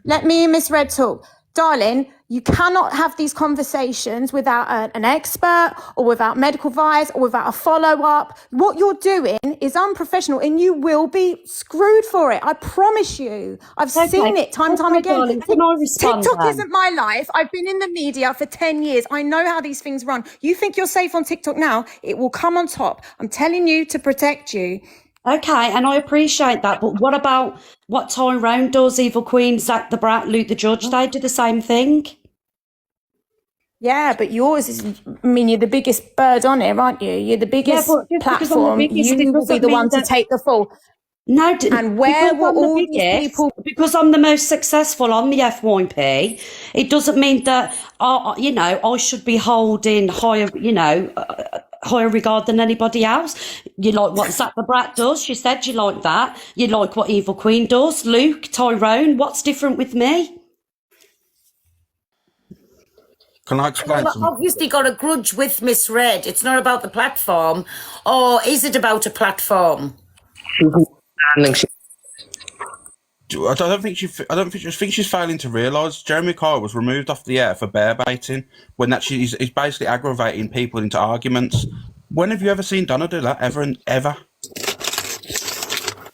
Let me and Miss Red talk. Darling, you cannot have these conversations without an expert or without medical advice or without a follow-up. What you're doing is unprofessional and you will be screwed for it. I promise you. I've seen it time and time again. Darling, can I respond TikTok then? isn't my life. I've been in the media for 10 years. I know how these things run. You think you're safe on TikTok now? It will come on top. I'm telling you to protect you. Okay, and I appreciate that, but what about what Tyrone does, Evil Queen, Zach the Brat, Luke the Judge? They do the same thing. Yeah, but yours is, I mean, you're the biggest bird on it, aren't you? You're the biggest but just because I'm the platform. biggest, it You will be doesn't the mean one to that- take the fall. No, And where because were I'm the all these biggest, people? because I'm the most successful on the FYP, it doesn't mean that, I should be holding higher, higher regard than anybody else. You like what Zach the Brat does? She said you like that. You like what Evil Queen does. Luke, Tyrone, what's different with me? Can I explain Well, something? obviously got a grudge with Miss Red. It's not about the platform. Or is it about a platform? I think she's failing to realise Jeremy Kyle was removed off the air for bear baiting when he's basically aggravating people into arguments. When have you ever seen Donna do that? Ever?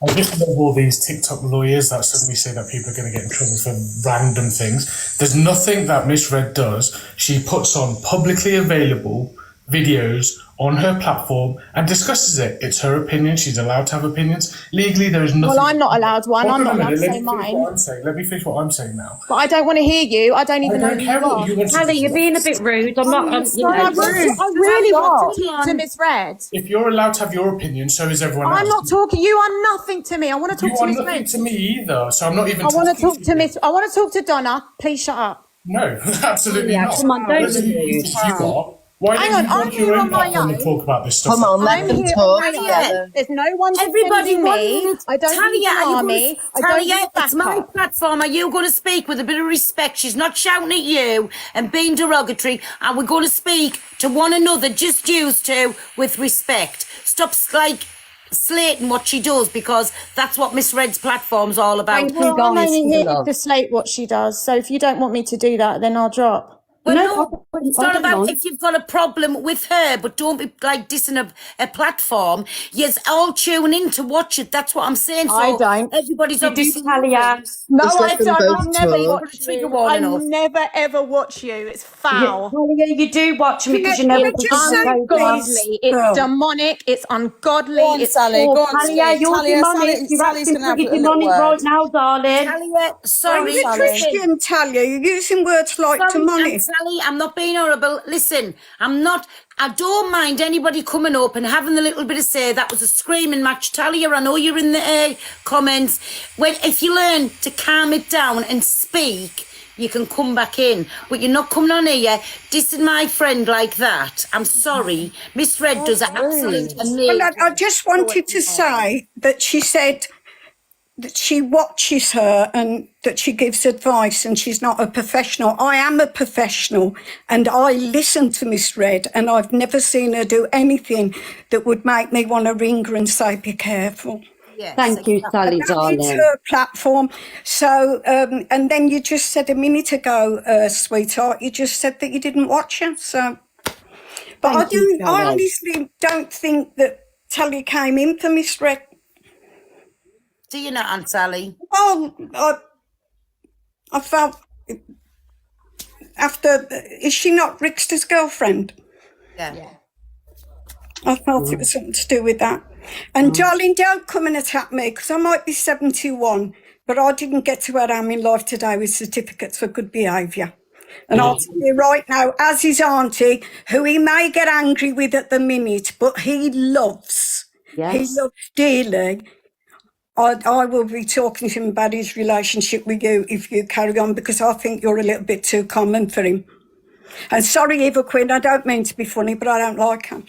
I just love all these TikTok lawyers that suddenly say that people are going to get in trouble for random things. There's nothing that Miss Red does. She puts on publicly available videos on her platform and discusses it. It's her opinion. She's allowed to have opinions. Legally, there is nothing. Well, I'm not allowed one. Hold I'm on not a allowed to minute. say mine. Let me finish what I'm saying now. But I don't want to hear you. I don't even know who you are. Hallie, you're being a bit rude. I'm not. I really want to talk to Miss Red. If you're allowed to have your opinion, so is everyone else. I'm not talking. You are nothing to me. I want to talk You to are Miss nothing Red. to me either. So I'm not even. I want to talk to Miss. I want to talk to Donna. Please shut up. No, absolutely Yeah, not. come on, don't Listen, be rude. if you are, why Hang don't on, you I'm go to your here own on my platform and own. talk about this stuff? Come on, let I'm them here talk on my Talia, own. There's no one everybody, defending 1 me. minute. I don't need Talia, an are you going army. to, I don't Talia, need it's my backup. platform. Are you going to speak with a bit of respect? She's not shouting at you and being derogatory. And we're going to speak to one another, just used to, with respect. Stop, slating what she does, because that's what Miss Red's platform's all about. Thank you Well, I'm guys only for the here love. to slate what she does. So if you don't want me to do that, then I'll drop. Well, No, no, it's I not don't about mind. if you've got a problem with her, but don't be dissing a platform. Yes, all tune in to watch it. That's what I'm saying. I So don't. everybody's You do, obviously Talia. No, Just I let them don't. both I never talk. watch trigger you. I warning us. never ever watch you. It's foul. Talia, you do watch me because you know Can I everything just that say, goes on. please? Ungodly. It's Girl, demonic. It's ungodly. Go on, It's Sally. Go on, awful. Talia, speak. you're Talia, demonic. You're Sally's acting going to have pretty a little demonic word. right now, darling. Talia, I'm sorry, a Sally. Christian, Talia. You're using words like sorry, demonic. Sally, I'm not being horrible. Listen, I don't mind anybody coming up and having a little bit of say. That was a screaming match. Talia, I know you're in the comments. If you learn to calm it down and speak, you can come back in. But you're not coming on here dissing my friend like that. I'm sorry. Miss Red does an absolute Well, amazing. I just wanted to say that she said that she watches her and that she gives advice and she's not a professional. I am a professional and I listen to Miss Red, and I've never seen her do anything that would make me want to ring her and say, be careful. Yes, Thank you, Sally, It's darling. her platform. So, and then you just said a minute ago, sweetheart, you just said that you didn't watch her. So, but Thank you, I Sally. honestly don't think that Tally came in for Miss Red. Do you not, Aunt Sally? Well, I felt after, is she not Rickster's girlfriend? Yeah. I felt it was something to do with that. And darling, don't come and attack me, because I might be 71, but I didn't get to where I am in life today with certificates for good behaviour. And I'll tell you right now, as his auntie, who he may get angry with at the minute, but he loves dearly. I will be talking to him about his relationship with you if you carry on, because I think you're a little bit too common for him. And sorry, Eva Quinn, I don't mean to be funny, but I don't like her.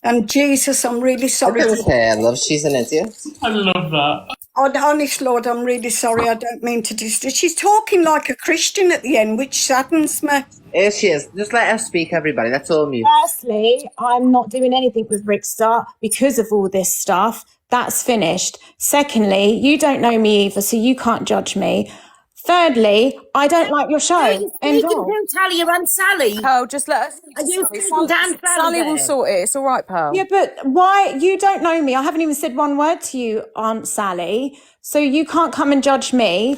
And Jesus, I'm really sorry. I don't care, love. She's an idiot. I love that. Honest Lord, I'm really sorry. I don't mean to She's talking like a Christian at the end, which saddens me. Here she is. Just let her speak, everybody. That's all mute. Firstly, I'm not doing anything with Rickstar because of all this stuff. That's finished. Secondly, you don't know me either, so you can't judge me. Thirdly, I don't like your show. You End can of. do Talia and Sally. Pearl, just let us. Are you Sally, Dan Sally will sort it. It's all right, Pearl. Yeah, but why? You don't know me. I haven't even said one word to you, Aunt Sally. So you can't come and judge me.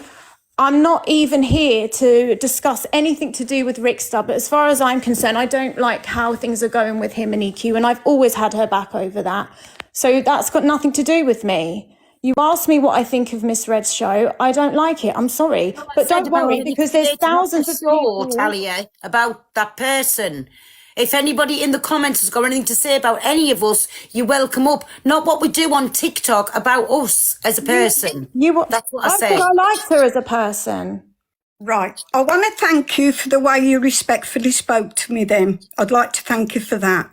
I'm not even here to discuss anything to do with Rickstar. But as far as I'm concerned, I don't like how things are going with him and EQ. And I've always had her back over that. So that's got nothing to do with me. You asked me what I think of Miss Red's show. I don't like it. I'm sorry. But don't worry, because there's thousands of people. Talia, about that person. If anybody in the comments has got anything to say about any of us, you're welcome up. Not what we do on TikTok about us as a person. That's what I said. I liked her as a person. Right. I want to thank you for the way you respectfully spoke to me then. I'd like to thank you for that.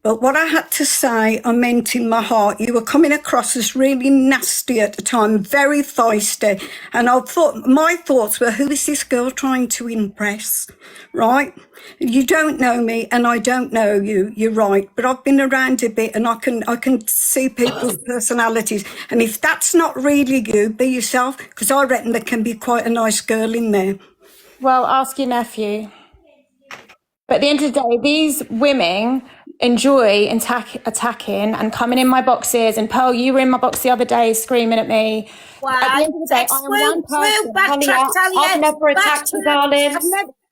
But what I had to say, I meant in my heart. You were coming across as really nasty at the time, very feisty. And my thoughts were, who is this girl trying to impress? Right? You don't know me and I don't know you. You're right. But I've been around a bit and I can see people's personalities. And if that's not really you, be yourself, because I reckon there can be quite a nice girl in there. Well, ask your nephew. But at the end of the day, these women enjoy attacking and coming in my boxes. And Pearl, you were in my box the other day screaming at me. Wow. At the end of the day, I am one person. I've never attacked you, darling.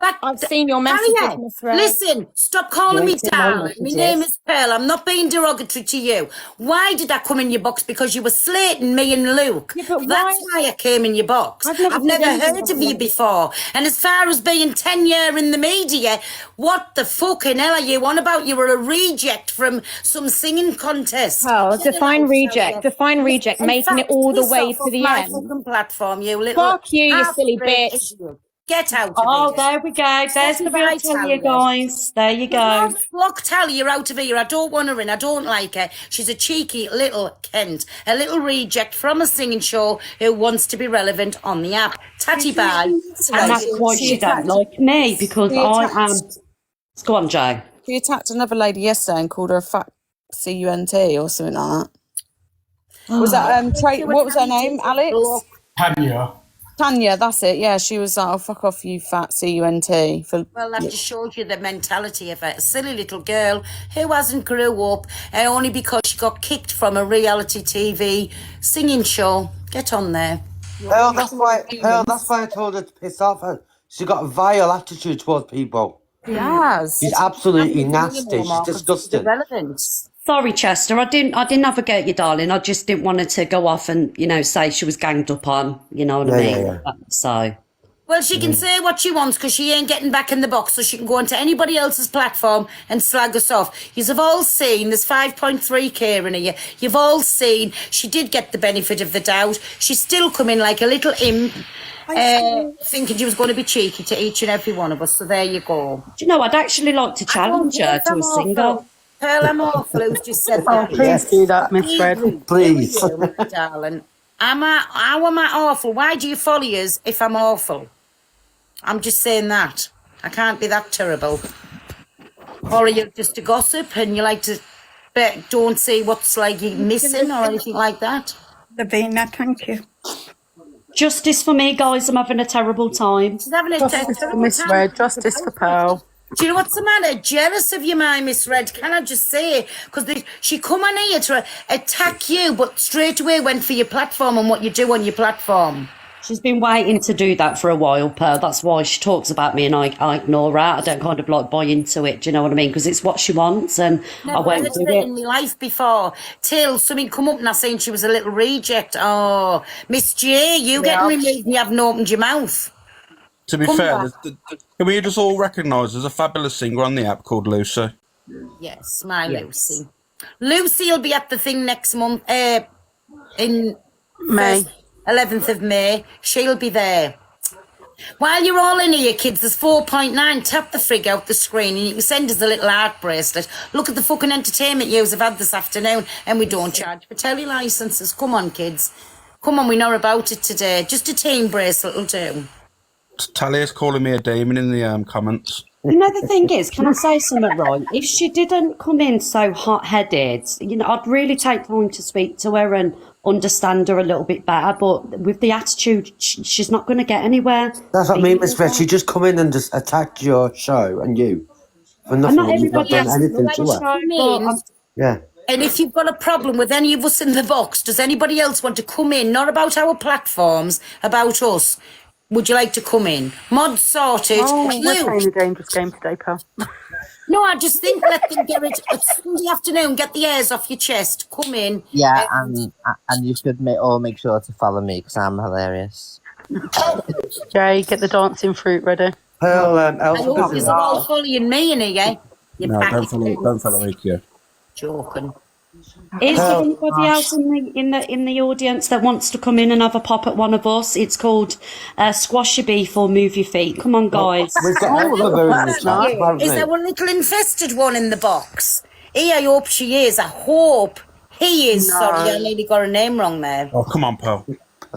I've seen your messages, Miss Red. Listen, stop calling me darling. My name is Pearl. I'm not being derogatory to you. Why did I come in your box? Because you were slating me and Luke. Yeah, but that's why I came in your box. I've never heard of you before. And as far as being 10 years in the media, what the fucking hell are you on about? You were a reject from some singing contest. Oh, define reject, making it all the way to the end. Fucking platform, you little. Fuck you, you silly bitch. Get out of Oh, here. there we go. There's the real Talia, guys. There you go. Block Talia out of here. I don't want her in. I don't like her. She's a cheeky little Kent, a little reject from a singing show who wants to be relevant on the app. Tatty bye. And that's why she don't like me, because I am... Go on, Joe. She attacked another lady yesterday and called her a fat cunt or something like that. Was that what was her name? Alex? Tanya, that's it. Yeah, she was like, "Oh, fuck off, you fat cunt." Well, that just shows you the mentality of a silly little girl who hasn't grew up only because she got kicked from a reality TV singing show. Get on there. Pearl, that's why I told her to piss off. She got a vile attitude towards people. Yes. She's absolutely nasty. She's disgusting. Sorry, Chester. I didn't have a go at you, darling. I just didn't want her to go off and, say she was ganged up on. You know what I mean? Yeah. So. Well, she can say what she wants because she ain't getting back in the box, so she can go onto anybody else's platform and slag us off. You've all seen there's 5.3k in here. You've all seen she did get the benefit of the doubt. She's still coming like a little imp, thinking she was going to be cheeky to each and every one of us. So there you go. Do you know, I'd actually like to challenge her to a single. Pearl, I'm awful. Who's just said that? Please do that, Miss Red. Please. Darling. How am I awful? Why do you follow us if I'm awful? I'm just saying that. I can't be that terrible. Or are you just a gossip and you like to don't say what's like missing or anything like that? Lavina, thank you. Justice for me, guys. I'm having a terrible time. She's having a Justice for Miss Red. Justice for Pearl. Do you know what's the matter? Jealous of you, my Miss Red. Can I just say? Because she come on here to attack you, but straight away went for your platform and what you do on your platform. She's been waiting to do that for a while, Pearl. That's why she talks about me and I ignore her. I don't kind of like buy into it. Do you know what I mean? Because it's what she wants and I won't do it. In my life before, till something come up and I saying she was a little reject. Oh, Miss J, you getting removed and you haven't opened your mouth. To be fair, can we just all recognise there's a fabulous singer on the app called Lucy? Yes, Lucy. Lucy will be at the thing next month, in May. 11th of May. She'll be there. While you're all in here, kids, there's 4.9. Tap the frig out the screen and you can send us a little heart bracelet. Look at the fucking entertainment yous have had this afternoon and we don't charge for telly licenses. Come on, kids. Come on, we know about it today. Just a team bracelet will do. Talia's calling me a demon in the comments. You know, the thing is, can I say something right? If she didn't come in so hot-headed, I'd really take time to speak to her and understand her a little bit better. But with the attitude, she's not going to get anywhere. That's what I mean, Miss Red. She just come in and just attacked your show and you. For nothing. And not You've not done anything to her. Yeah. And if you've got a problem with any of us in the box, does anybody else want to come in? Not about our platforms, about us. Would you like to come in? Mod sorted. Oh, we're playing a dangerous game today, Pearl. No, I just think let them get it. It's Sunday afternoon. Get the airs off your chest. Come in. Yeah, and you should all make sure to follow me because I'm hilarious. Jay, get the dancing fruit ready. Pearl, I hope you're all following me in here. No, don't follow me, Q. Joking. Is there anybody else in the audience that wants to come in and have a pop at one of us? It's called Squash Your Beef or Move Your Feet. Come on, guys. We've got all of those in the chat, haven't Is we? there one little infested one in the box? I hope she is. I hope he is. No. Sorry, I nearly got her name wrong there. Oh, come on, Pearl.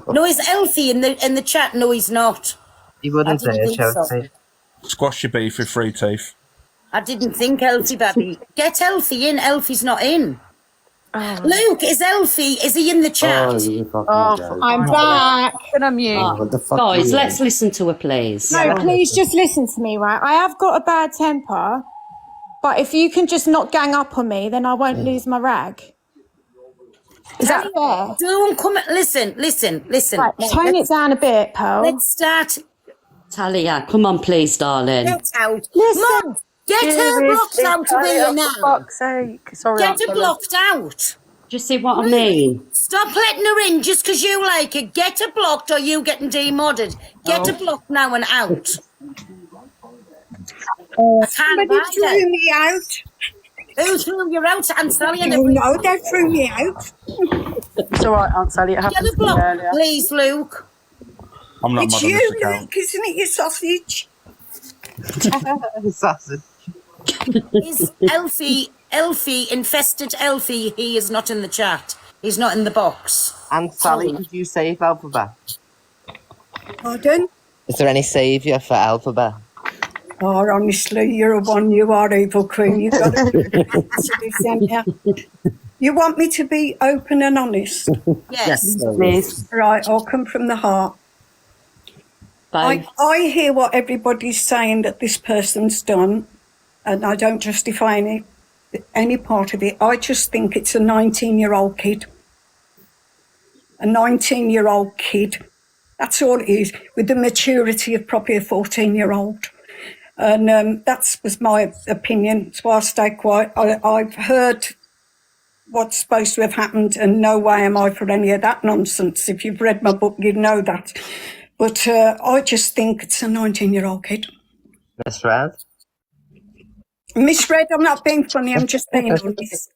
No, he's Elfie in the chat. No, he's not. He wouldn't I didn't say think so. Chelsea. Squash your beef with 3 teeth. I didn't think Elfie, baby. Get Elfie in. Elfie's not in. Luke, is Elfie? Is he in the chat? I'm back. Guys, let's listen to her, please. No, please just listen to me, right? I have got a bad temper, but if you can just not gang up on me, then I won't lose my rag. Is that fair? Don't come. Listen. Right, tone it down a bit, Pearl. Let's start. Talia, come on, please, darling. Get out. Listen. Mum, get her blocked out of here now. For fuck's sake. Sorry. Get her blocked out. Do you see what I mean? Stop letting her in just because you like it. Get her blocked or you getting demodded. Get her blocked now and out. Somebody threw me out. Who threw you out? Aunt Sally? No, they threw me out. It's all right, Aunt Sally. It happened Get her to me blocked, earlier. please, Luke. I'm not It's mad on you, this account. Luke, isn't it, you sausage? Sausage. Is Elfie, infested Elfie, he is not in the chat. He's not in the box. And Sally, did you save Alphabet? Pardon? Is there any saviour for Alphabet? Oh, honestly, you're a one, you are evil queen. You've got to You want me to be open and honest? Yes. Yes. Right, I'll come from the heart. I hear what everybody's saying that this person's done, and I don't justify any part of it. I just think it's a 19-year-old kid. A 19-year-old kid. That's all it is, with the maturity of probably a 14-year-old. And that was my opinion, so I'll stay quiet. I've heard what's supposed to have happened, and no way am I for any of that nonsense. If you've read my book, you'd know that. But I just think it's a 19-year-old kid. Misread? Misread, I'm not being funny, I'm just being honest.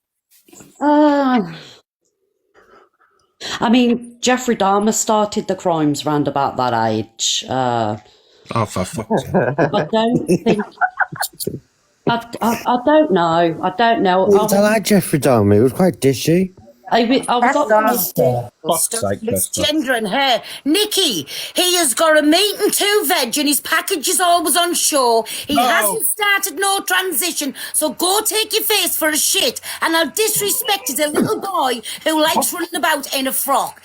I mean, Jeffrey Dahmer started the crimes round about that age. Oh, for fuck's sake. I don't think... I don't know. I don't know. I like Jeffrey Dahmer. He was quite dishy. Gender and hair. Nikki, he has got a meat and two veg and his package is always on show. He hasn't started no transition, so go take your face for a shit. And how disrespected a little boy who likes running about in a frock.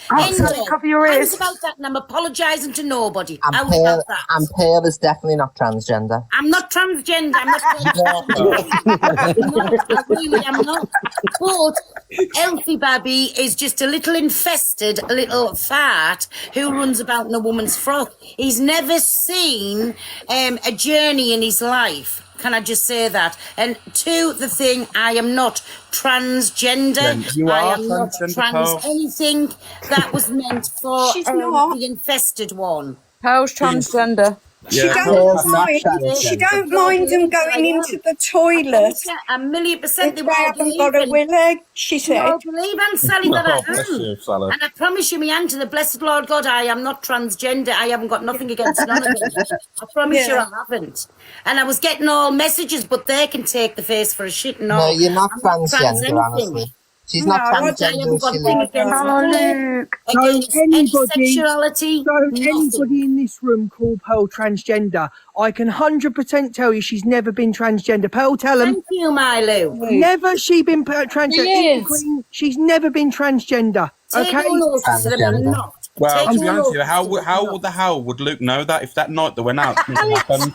Cover your ears. How's about that? And I'm apologising to nobody. How's Pale, about that? and Pale is definitely not transgender. I'm not transgender. I'm not transgender. I really am not. But Elfie Babby is just a little infested, little fart who runs about in a woman's frock. He's never seen a journey in his life. Can I just say that? And to the thing, I am not transgender. I am not trans anything that was meant for the infested one. Pearl's transgender. She don't mind them going into the toilet. A million% they they haven't got a willy, she said. I believe, Aunt Sally, that I bless am. you, Sally. And I promise you, me hand to the blessed Lord God, I am not transgender. I haven't got nothing against none of them. I promise you I haven't. And I was getting all messages, but they can take the face for a shit. No, you're not transgender, honestly. She's not transgender. Anybody in this room call Pearl transgender? I can 100% tell you she's never been transgender. Pearl, tell them. Thank you, Milo. Never she been transgender. Queen, she's never been transgender. Okay. Well, to be honest with you, how the hell would Luke know that if that night that went out nothing happened?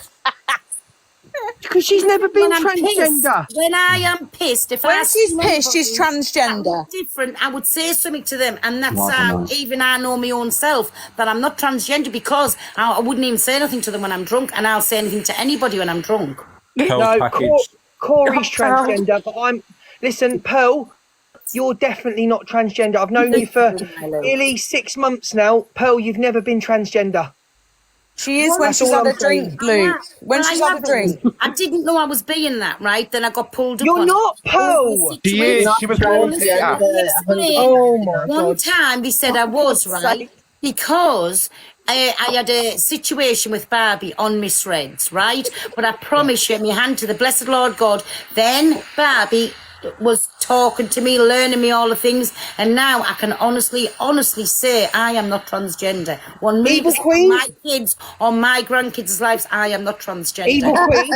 Because she's never been transgender. When I am pissed, when she's pissed, she's transgender. Different. I would say something to them, and that's how even I know my own self that I'm not transgender because I wouldn't even say anything to them when I'm drunk, and I'll say anything to anybody when I'm drunk. No, Corey's transgender, but listen, Pearl, you're definitely not transgender. I've known you for nearly 6 months now. Pearl, you've never been transgender. She is when she's had a drink, Luke. When she's had a drink. I didn't know I was being that, right? Then I got pulled up. You're not, Pearl. She is. She was born. Oh my God. One time they said I was, right? Because I had a situation with Barbie on Misreads, right? But I promise you, my hand to the blessed Lord God, then Barbie was talking to me, learning me all the things, and now I can honestly say I am not transgender. One moves on my kids or my grandkids' lives, I am not transgender. Evil Queen.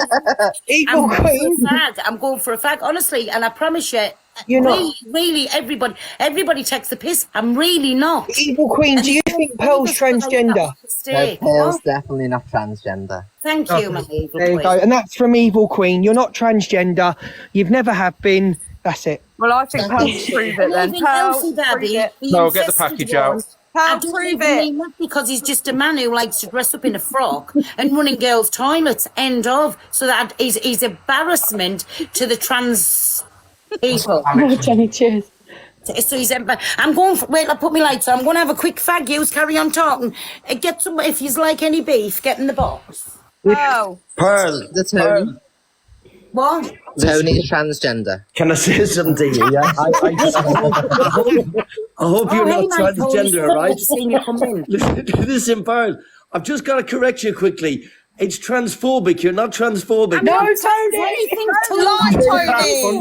Evil Queen. I'm going for a fag, honestly, and I promise you, you're not. Really, everybody takes the piss. I'm really not. Evil Queen, do you think Pearl's transgender? No, Pearl's definitely not transgender. Thank you, my evil There you Queen. go. And that's from Evil Queen. You're not transgender. You've never have been. That's it. Well, I think Pearl can prove it then. Pearl, prove it. No, get the package out. I don't even mean that because he's just a man who likes to dress up in a frock and run in girls' toilets. End of. So that he's embarrassment to the trans people. Jenny, cheers. So he's. I'm going. Wait, I'll put my lights on. I'm going to have a quick fag. You carry on talking. Get some. If you like any beef, get in the box. Oh, Pearl. The Tony. What? Tony's transgender. Can I say something? Yeah, I hope you're not transgender, right? Listen, Pearl. I've just got to correct you quickly. It's transphobic. You're not transphobic. No, Tony! Anything to lie,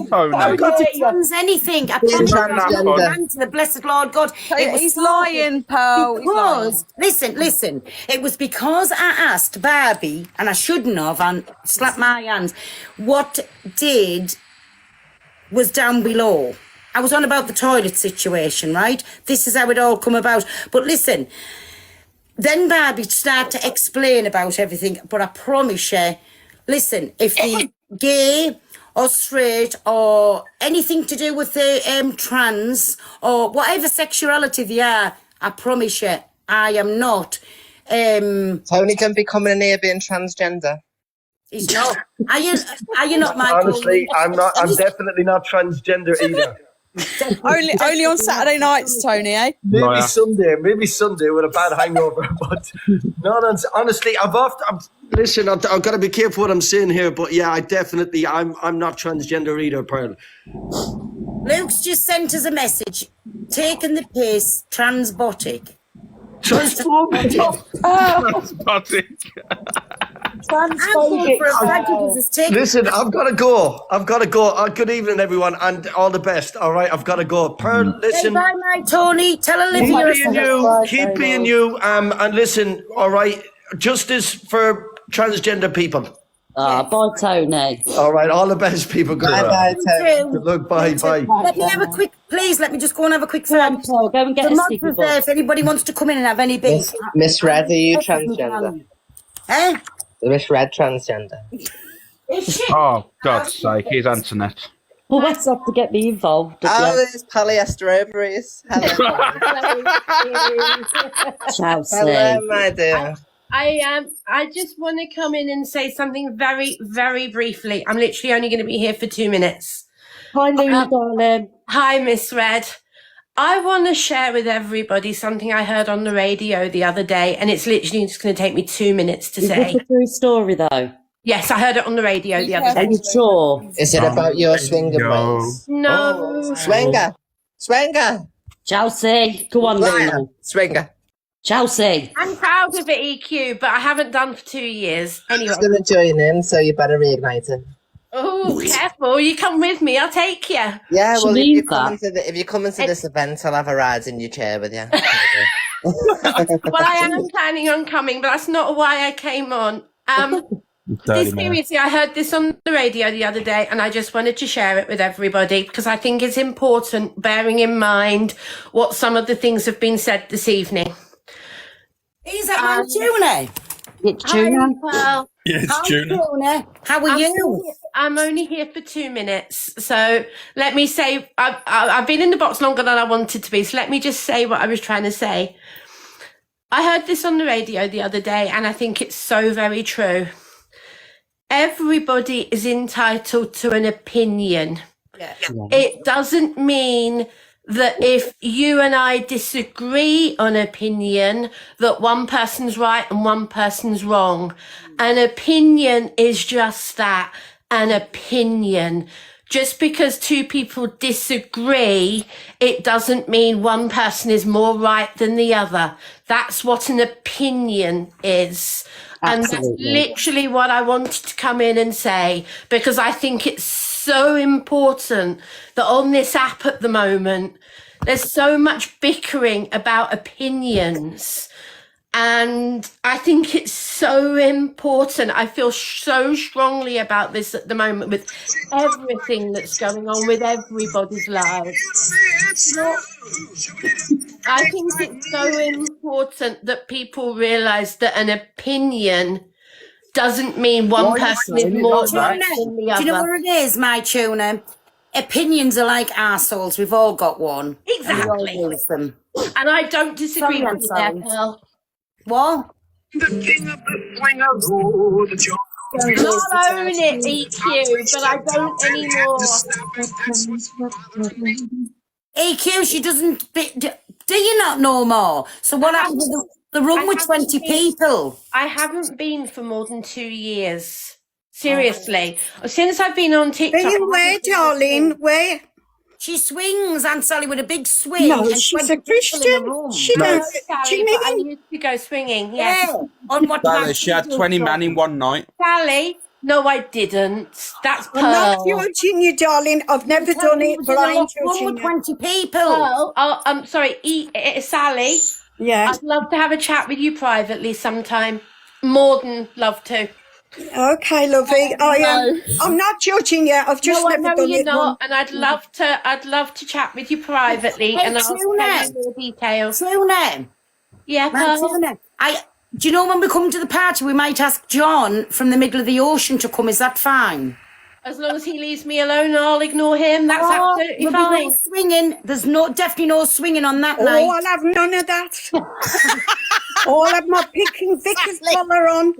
Tony. I've got to trans anything. I promise you, man to the blessed Lord God. He's lying, Pearl. Because, listen. It was because I asked Barbie, and I shouldn't have, and slapped my hands, what was down below. I was on about the toilet situation, right? This is how it all come about. But listen, then Barbie started to explain about everything, but I promise you, listen, if the gay or straight or anything to do with the trans or whatever sexuality they are, I promise you, I am not. Tony can be coming in here being transgender. He's not. Are you not, Michael? Honestly, I'm not. I'm definitely not transgender either. only on Saturday nights, Tony, eh? Maybe Sunday with a bad hangover, but not on, honestly. Listen, I've got to be careful what I'm saying here, but yeah, I'm not transgender either, Pearl. Luke's just sent us a message. Taking the piss, transbotic. Transbotic. Listen, I've got to go. Good evening, everyone, and all the best. All right, I've got to go. Pearl, listen. Bye, my Tony. Tell Olivia. Keep being you. And listen. All right, justice for transgender people. Bye, Tony. All right, all the best, people. Good Bye, Tony. Good luck. Bye. Let me have a quick. Please let me just go and have a quick phone. Go and get a sticky book. If anybody wants to come in and have any beef. Miss Red, are you transgender? Eh? Miss Red transgender. Oh, God's sake, here's Antoinette. Always have to get me involved. Oh, there's polyester ovaries. Hello. Hello, my dear. I just want to come in and say something very, very briefly. I'm literally only going to be here for 2 minutes. Hi, Luna, darling. Hi, Miss Red. I want to share with everybody something I heard on the radio the other day, and it's literally just going to take me 2 minutes to say. Is this a true story, though? Yes, I heard it on the radio the other day. Are you sure? Is it about your swinger ways? No. Swinger. Chelsea. Go on, Luna. Swinger. Chelsea. I'm proud of it, EQ, but I haven't done for 2 years. Anyway. He's going to join in, so you better reignite him. Oh, careful. You come with me, I'll take you. Yeah, well, if you come into this event, I'll have a ride in your chair with you. Well, I am planning on coming, but that's not why I came on. Seriously, I heard this on the radio the other day, and I just wanted to share it with everybody because I think it's important, bearing in mind what some of the things have been said this evening. Is that my Tuna? It's Tuna. Well, yeah, it's Tuna. How are you? I'm only here for 2 minutes, so let me say I've been in the box longer than I wanted to be. So let me just say what I was trying to say. I heard this on the radio the other day, and I think it's so very true. Everybody is entitled to an opinion. Yeah. It doesn't mean that if you and I disagree on opinion, that one person's right and one person's wrong. An opinion is just that, an opinion. Just because two people disagree, it doesn't mean one person is more right than the other. That's what an opinion is. And that's literally what I wanted to come in and say, because I think it's so important that on this app at the moment, there's so much bickering about opinions. And I think it's so important. I feel so strongly about this at the moment with everything that's going on with everybody's lives. I think it's so important that people realise that an opinion doesn't mean one person is more right than the other. Do you know what it is, my Tuna? Opinions are like arseholes. We've all got one. Exactly. And we all use them. And I don't disagree with you there, Pearl. What? Not own it, EQ, but I don't anymore. EQ, she doesn't. Do you not know more? So what happened with the room with 20 people? I haven't been for more than 2 years. Seriously. Since I've been on TikTok. Where, darling? Where? She swings, Aunt Sally, with a big swing. No, and she's 20 a people in Christian. the room. She No. don't. Sally, Do you but I mean? used to go swinging. Yeah. Yes. On what Sally, time she had 20 men in one night. Sally, no, I didn't. That's I'm not Pearl. judging you, darling. I've never done it, but I ain't One judging with you. 20 people. Pearl, I'm sorry, Sally. Yeah. I'd love to have a chat with you privately sometime. More than love to. Okay, lovey. I'm not judging you. I've just No, I never know done you're it not, once. and I'd love to chat with you privately, Hey, and I'll tell you more details. Tuna. Yeah, Right, Pearl. Tuna. Do you know when we come to the party, we might ask John from the middle of the ocean to come? Is that fine? As long as he leaves me alone, I'll ignore him. That's absolutely There'll be fine. no swinging. There's definitely no swinging on that Oh, night. I'll have none of that. I'll have my picking Vickers collar on.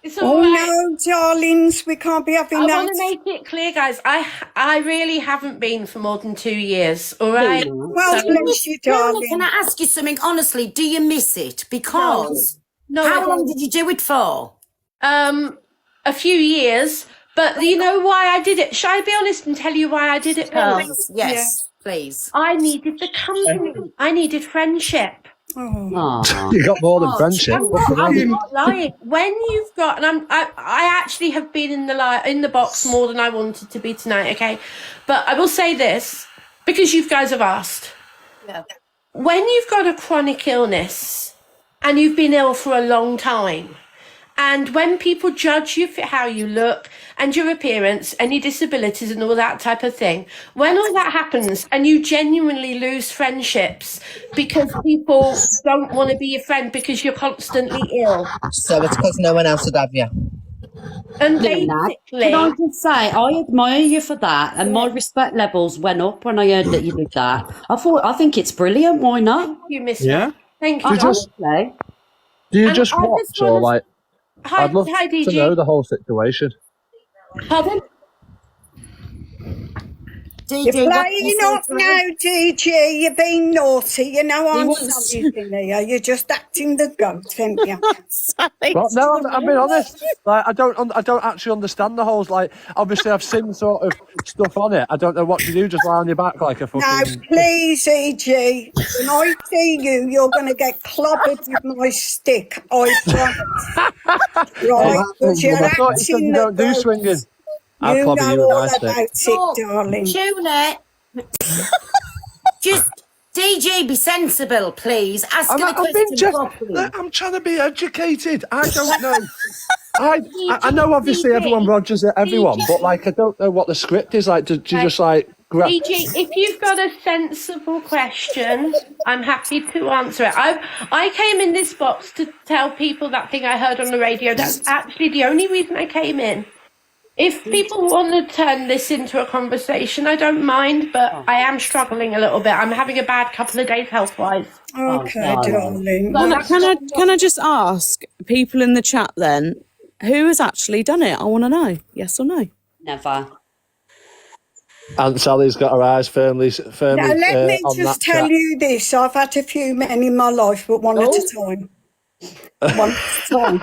It's all Oh right. no, darlings, we can't be having I that. want to make it clear, guys. I really haven't been for more than 2 years. All right. Well, So- bless you, Tuna, darling. can I ask you something honestly? Do you miss it? Because No, I how long don't. did you do it for? A few years. But you know why I did it? Shall I be honest and tell you why I did it, Pearl? Yes, please. I needed the company. I needed friendship. You got more than friendship. I'm not lying. When you've got, and I actually have been in the box more than I wanted to be tonight. Okay, but I will say this because you guys have asked. Yeah. When you've got a chronic illness and you've been ill for a long time, and when people judge you for how you look and your appearance and your disabilities and all that type of thing, when all that happens and you genuinely lose friendships because people don't want to be your friend because you're constantly ill. So it's because no one else would have you. And Luna, basically, can I just say, I admire you for that, and my respect levels went up when I heard that you did that. I think it's brilliant. Why not? you miss Yeah. me. Thank Do you. you just Honestly. do you And just I just watch or wanna- like? Hi, I'd love hi, to DG. know the whole situation. Pardon? You're playing up now, DG. You're being naughty. You know I'm wants- Sally's in here. You're just acting the goat, ain't you? Well, no, I'm being honest. Like, I don't actually understand the whole. Like, obviously, I've seen sort of stuff on it. I don't know what to do. Just lie on your back like a Now, fucking. please, EG, when I see you, you're going to get clobbered with my stick. I promise. Right? Because you're I thought you said acting you the don't do goat. swinging. I'll You clobber know you with all my stick. about it, darling. Tuna. Just DG, be sensible, please. Ask her the question properly. I'm trying to be educated. I don't know. I know obviously everyone rogers at everyone, but like I don't know what the script is like. Do you just like grab? DG, if you've got a sensible question, I'm happy to answer it. I came in this box to tell people that thing I heard on the radio. That's actually the only reason I came in. If people want to turn this into a conversation, I don't mind, but I am struggling a little bit. I'm having a bad couple of days health-wise. Okay, darling. Can I just ask people in the chat then, who has actually done it? I want to know. Yes or no? Never. Aunt Sally's got her eyes firmly Now, let me on just that tell chat. you this. I've had a few men in my life, but one at a time. One at a time.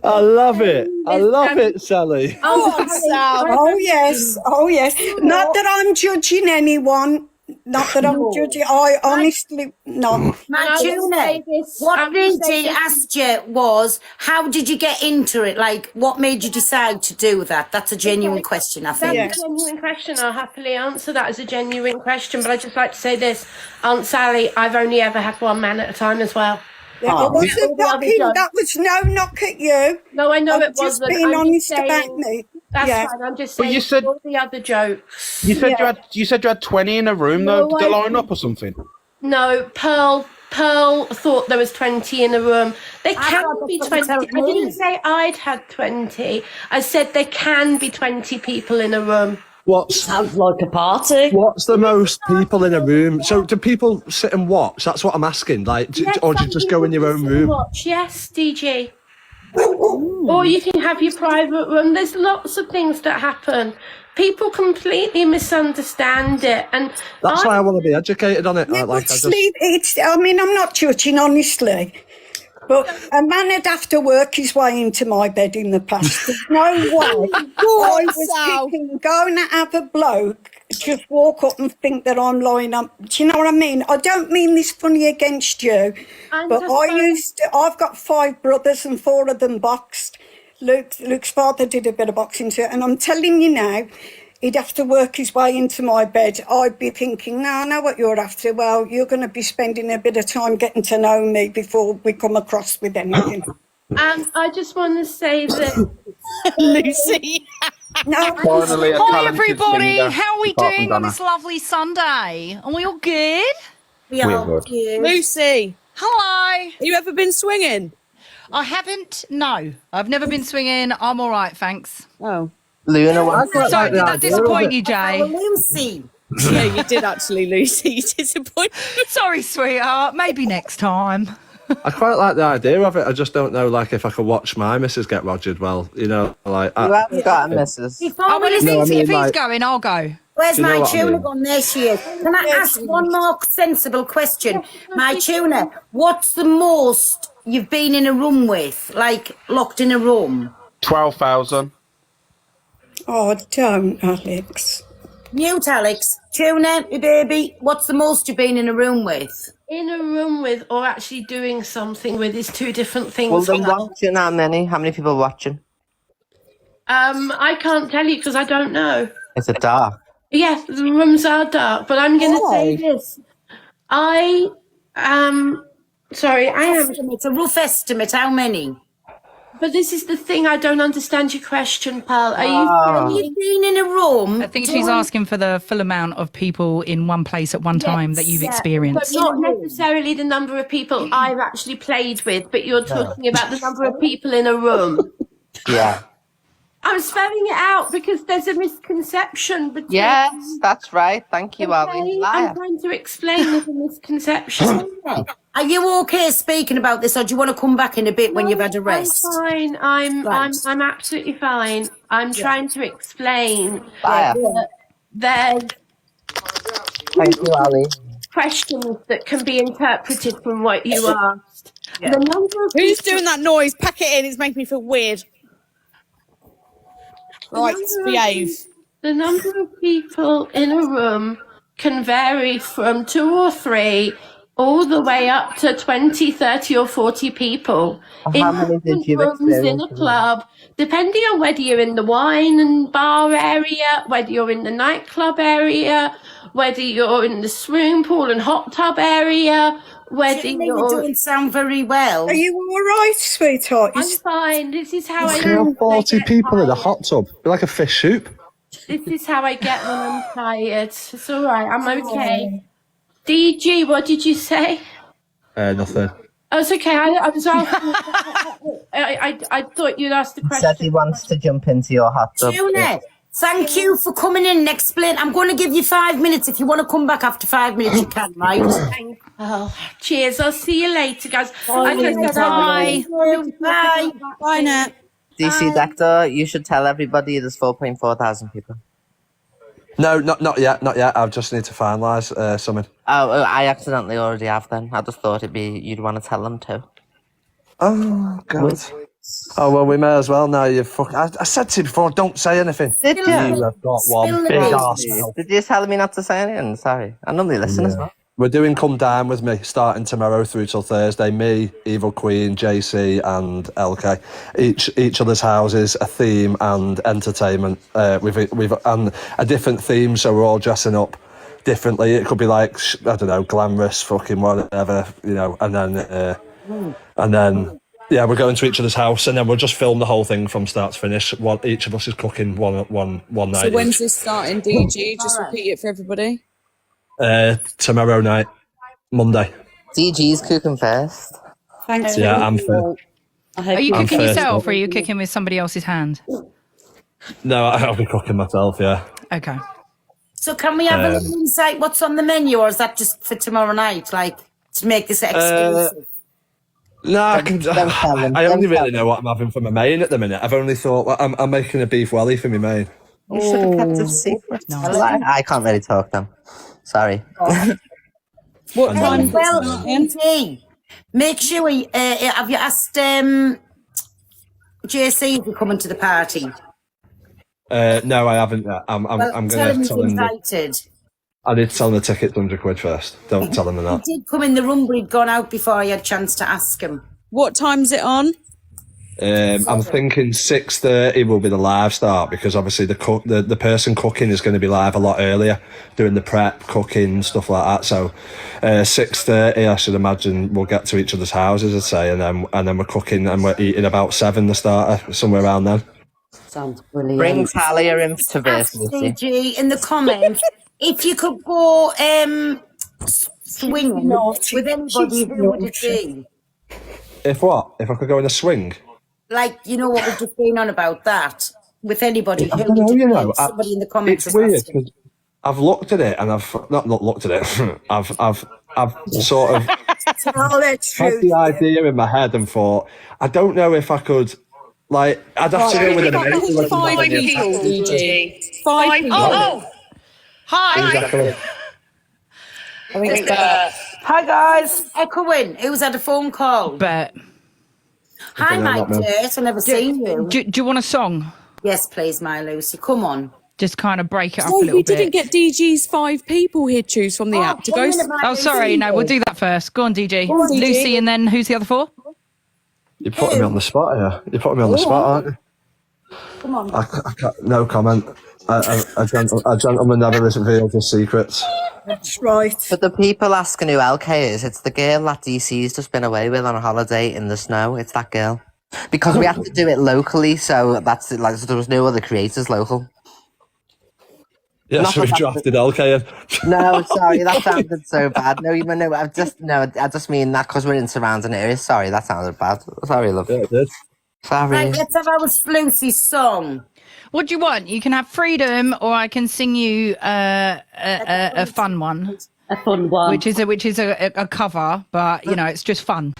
I love it. I love it, Sally. Oh, yes. Oh, yes. Not that I'm judging anyone. Not that I'm judging. I honestly, no. Tuna, what DG asked you was, how did you get into it? Like, what made you decide to do that? That's a genuine question, I think. That's a genuine question. I'll happily answer that as a genuine question, but I'd just like to say this. Aunt Sally, I've only ever had one man at a time as well. Yeah, I wasn't knocking. That was no knock at you. No, I know I'm it just wasn't. being I'm honest just saying, about me. That's Yeah. fine. I'm just But saying you said- all the other jokes. You said you had 20 in a room though. No, Did they I line up or something? No, Pearl thought there was 20 in a room. There can be 20. I didn't say I'd had 20. I said there can be 20 people in a room. Sounds like a party. What's the most people in a room? So do people sit and watch? That's what I'm asking. Like, or do you just go in your own room? Watch, yes, DG. Or you can have your private room. There's lots of things that happen. People completely misunderstand it, and That's why I want to be educated on it. Yeah, Like, but sleep, I mean, I'm not judging, honestly. But a man would have to work his way into my bed in the past. There's no way I was picking, going to have a bloke just walk up and think that I'm lying up. Do you know what I mean? I don't mean this funny against you, but I've got 5 brothers and 4 of them boxed. Luke's father did a bit of boxing too, and I'm telling you now, he'd have to work his way into my bed. I'd be thinking, no, I know what you're after. Well, you're going to be spending a bit of time getting to know me before we come across with anything. I just want to say that Lucy. No. Finally, hi everybody. How are we doing on this lovely Sunday? Are we all good? We are good. Lucy, Hello. have you ever been swinging? I haven't. No, I've never been swinging. I'm all right, thanks. Oh. Luna, Sorry, did that disappoint you, Jay? Lucy. Yeah, you did actually, Lucy. You disappointed. Sorry, sweetheart. Maybe next time. I quite like the idea of it. I just don't know, like, if I could watch my missus get rogered. Well, you know, like. You haven't got a missus. Oh, well, if he's going, I'll go. Where's my what I tuna mean? gone? There she is. Can I ask one more sensible question? My tuna, what's the most you've been in a room with? Like, locked in a room? 12,000. Oh, don't, Alex. Mute, Alex. Tuna, my baby, what's the most you've been in a room with? in a room with or actually doing something with is 2 different things. Well, then watching how many? How many people watching? I can't tell you because I don't know. Is it dark? Yes, the rooms are dark, but I'm going to say this. I am... It's a rough estimate. How many? But this is the thing. I don't understand your question, pal. Are you been in a room? I think she's asking for the full amount of people in one place at one time that you've experienced. But not necessarily the number of people I've actually played with, but you're talking about the number of people in a room. Yeah. I'm spelling it out because there's a misconception between... Yes, that's right. Thank you, Ali. I'm trying to explain there's a misconception. Are you okay speaking about this, or do you want to come back in a bit when you've had a rest? I'm fine. I'm absolutely fine. I'm trying to explain that there's Thank you, Ali. questions that can be interpreted from what you asked. Yeah. Who's doing that noise? Pack it in. It's making me feel weird. Right, behave. The number of people in a room can vary from 2 or 3 all the way up to 20, 30 or 40 people. How many did you rooms in experience? a club, depending on whether you're in the wine and bar area, whether you're in the nightclub area, whether you're in the swimming pool and hot tub area, whether You don't sound very well. Are you all right, sweetheart? I'm fine. This is how I Kill 40 people in a hot tub. Be like a fish soup. This is how I get when I'm tired. It's all right. I'm okay. DG, what did you say? Nothing. Oh, it's okay. I was asking. I thought you'd asked the He question. said he wants to jump into your hot tub. Tuna, thank you for coming in and explain. I'm going to give you 5 minutes. If you want to come back after 5 minutes, you can, right? Oh, cheers. I'll see you later, guys. Bye. Bye. Bye, Nat. DC Dector, you should tell everybody there's 4.4 thousand people. No, not yet. I just need to finalise something. Oh, I accidentally already have then. I just thought you'd want to tell them too. Oh, God. Oh, well, we may as well now. I said to you before, don't say anything. Did you? You have got one big arse. Did you tell me not to say anything? Sorry. I normally listen as well. We're doing Come Down With Me, starting tomorrow through till Thursday. Me, Evil Queen, JC and LK. Each other's houses, a theme and entertainment. We've and a different theme, so we're all dressing up differently. It could be like, I don't know, glamorous, fucking whatever, you know, and then yeah, we're going to each other's house, and then we'll just film the whole thing from start to finish. Each of us is cooking one night. So when's this starting, DG? Just repeat it for everybody. Tomorrow night, Monday. DG's cooking first. Thanks. Yeah, I'm first. Are you cooking yourself, or are you cooking with somebody else's hand? No, I'll be cooking myself. Yeah. Okay. So can we have a little insight what's on the menu, or is that just for tomorrow night, like to make this exclusive? No, I only really know what I'm having for my main at the minute. I've only thought, well, I'm making a beef welly for my main. You should have kept it secret. I can't really talk then. Sorry. What time? Well, DG, Make sure, have you asked JC if you're coming to the party? No, I haven't yet. I'm Tell gonna him he's tell him. invited. I need to tell him the ticket's £100 first. Don't tell him He that. did come in the room, but he'd gone out before I had a chance to ask him. What time's it on? I'm thinking 6:30 will be the live start because obviously the person cooking is going to be live a lot earlier, doing the prep, cooking, stuff like that. So 6:30, I should imagine we'll get to each other's houses, I'd say, and then we're cooking and we're eating about 7 the starter, somewhere around then. Sounds brilliant. Bring Talia in to Versity. CG in the comments, if you could go swinging with anybody, who would it be? If what? If I could go in a swing? Like, you know what we've just been on about that? With anybody, I who don't know, would it you be? know. Somebody in the comments. It's weird because I've looked at it and I've not looked at it. I've sort of had the idea in my head and thought, I don't know if I could. Like, I'd have to go with an amazing. 5 people, DG. 5 people. Oh, hi. Exactly. I think it's Hi guys. Echoing. Who's had a phone call? Bet. Hi, my dear. I've never seen you. Do you want a song? Yes, please, my Lucy. Come on. Just kind of break it up a Oh, little we bit. didn't get DG's 5 people here choose from the app to go. Oh, sorry. No, we'll do that first. Go on, DG. Go on, DG. Lucy, and then who's the other 4? You're putting me on the spot here. You're putting me on the spot, aren't you? Come on. I can't, no comment. A gentleman never reveals his secrets. That's right. But the people asking who LK is, it's the girl that DC's just been away with on a holiday in the snow. It's that girl. Because we have to do it locally, so that's it. Like, so there was no other creators local. Yeah, Not so we that- drafted LK in. No, sorry, that sounded so bad. No, I just mean that because we're in surrounding areas. Sorry, that sounded bad. Sorry, love. Yeah, it did. Sorry. Right, let's have our Lucy's song. What do you want? You can have Freedom, or I can sing you a fun one. A fun one. Which is a cover, but, you know, it's just fun.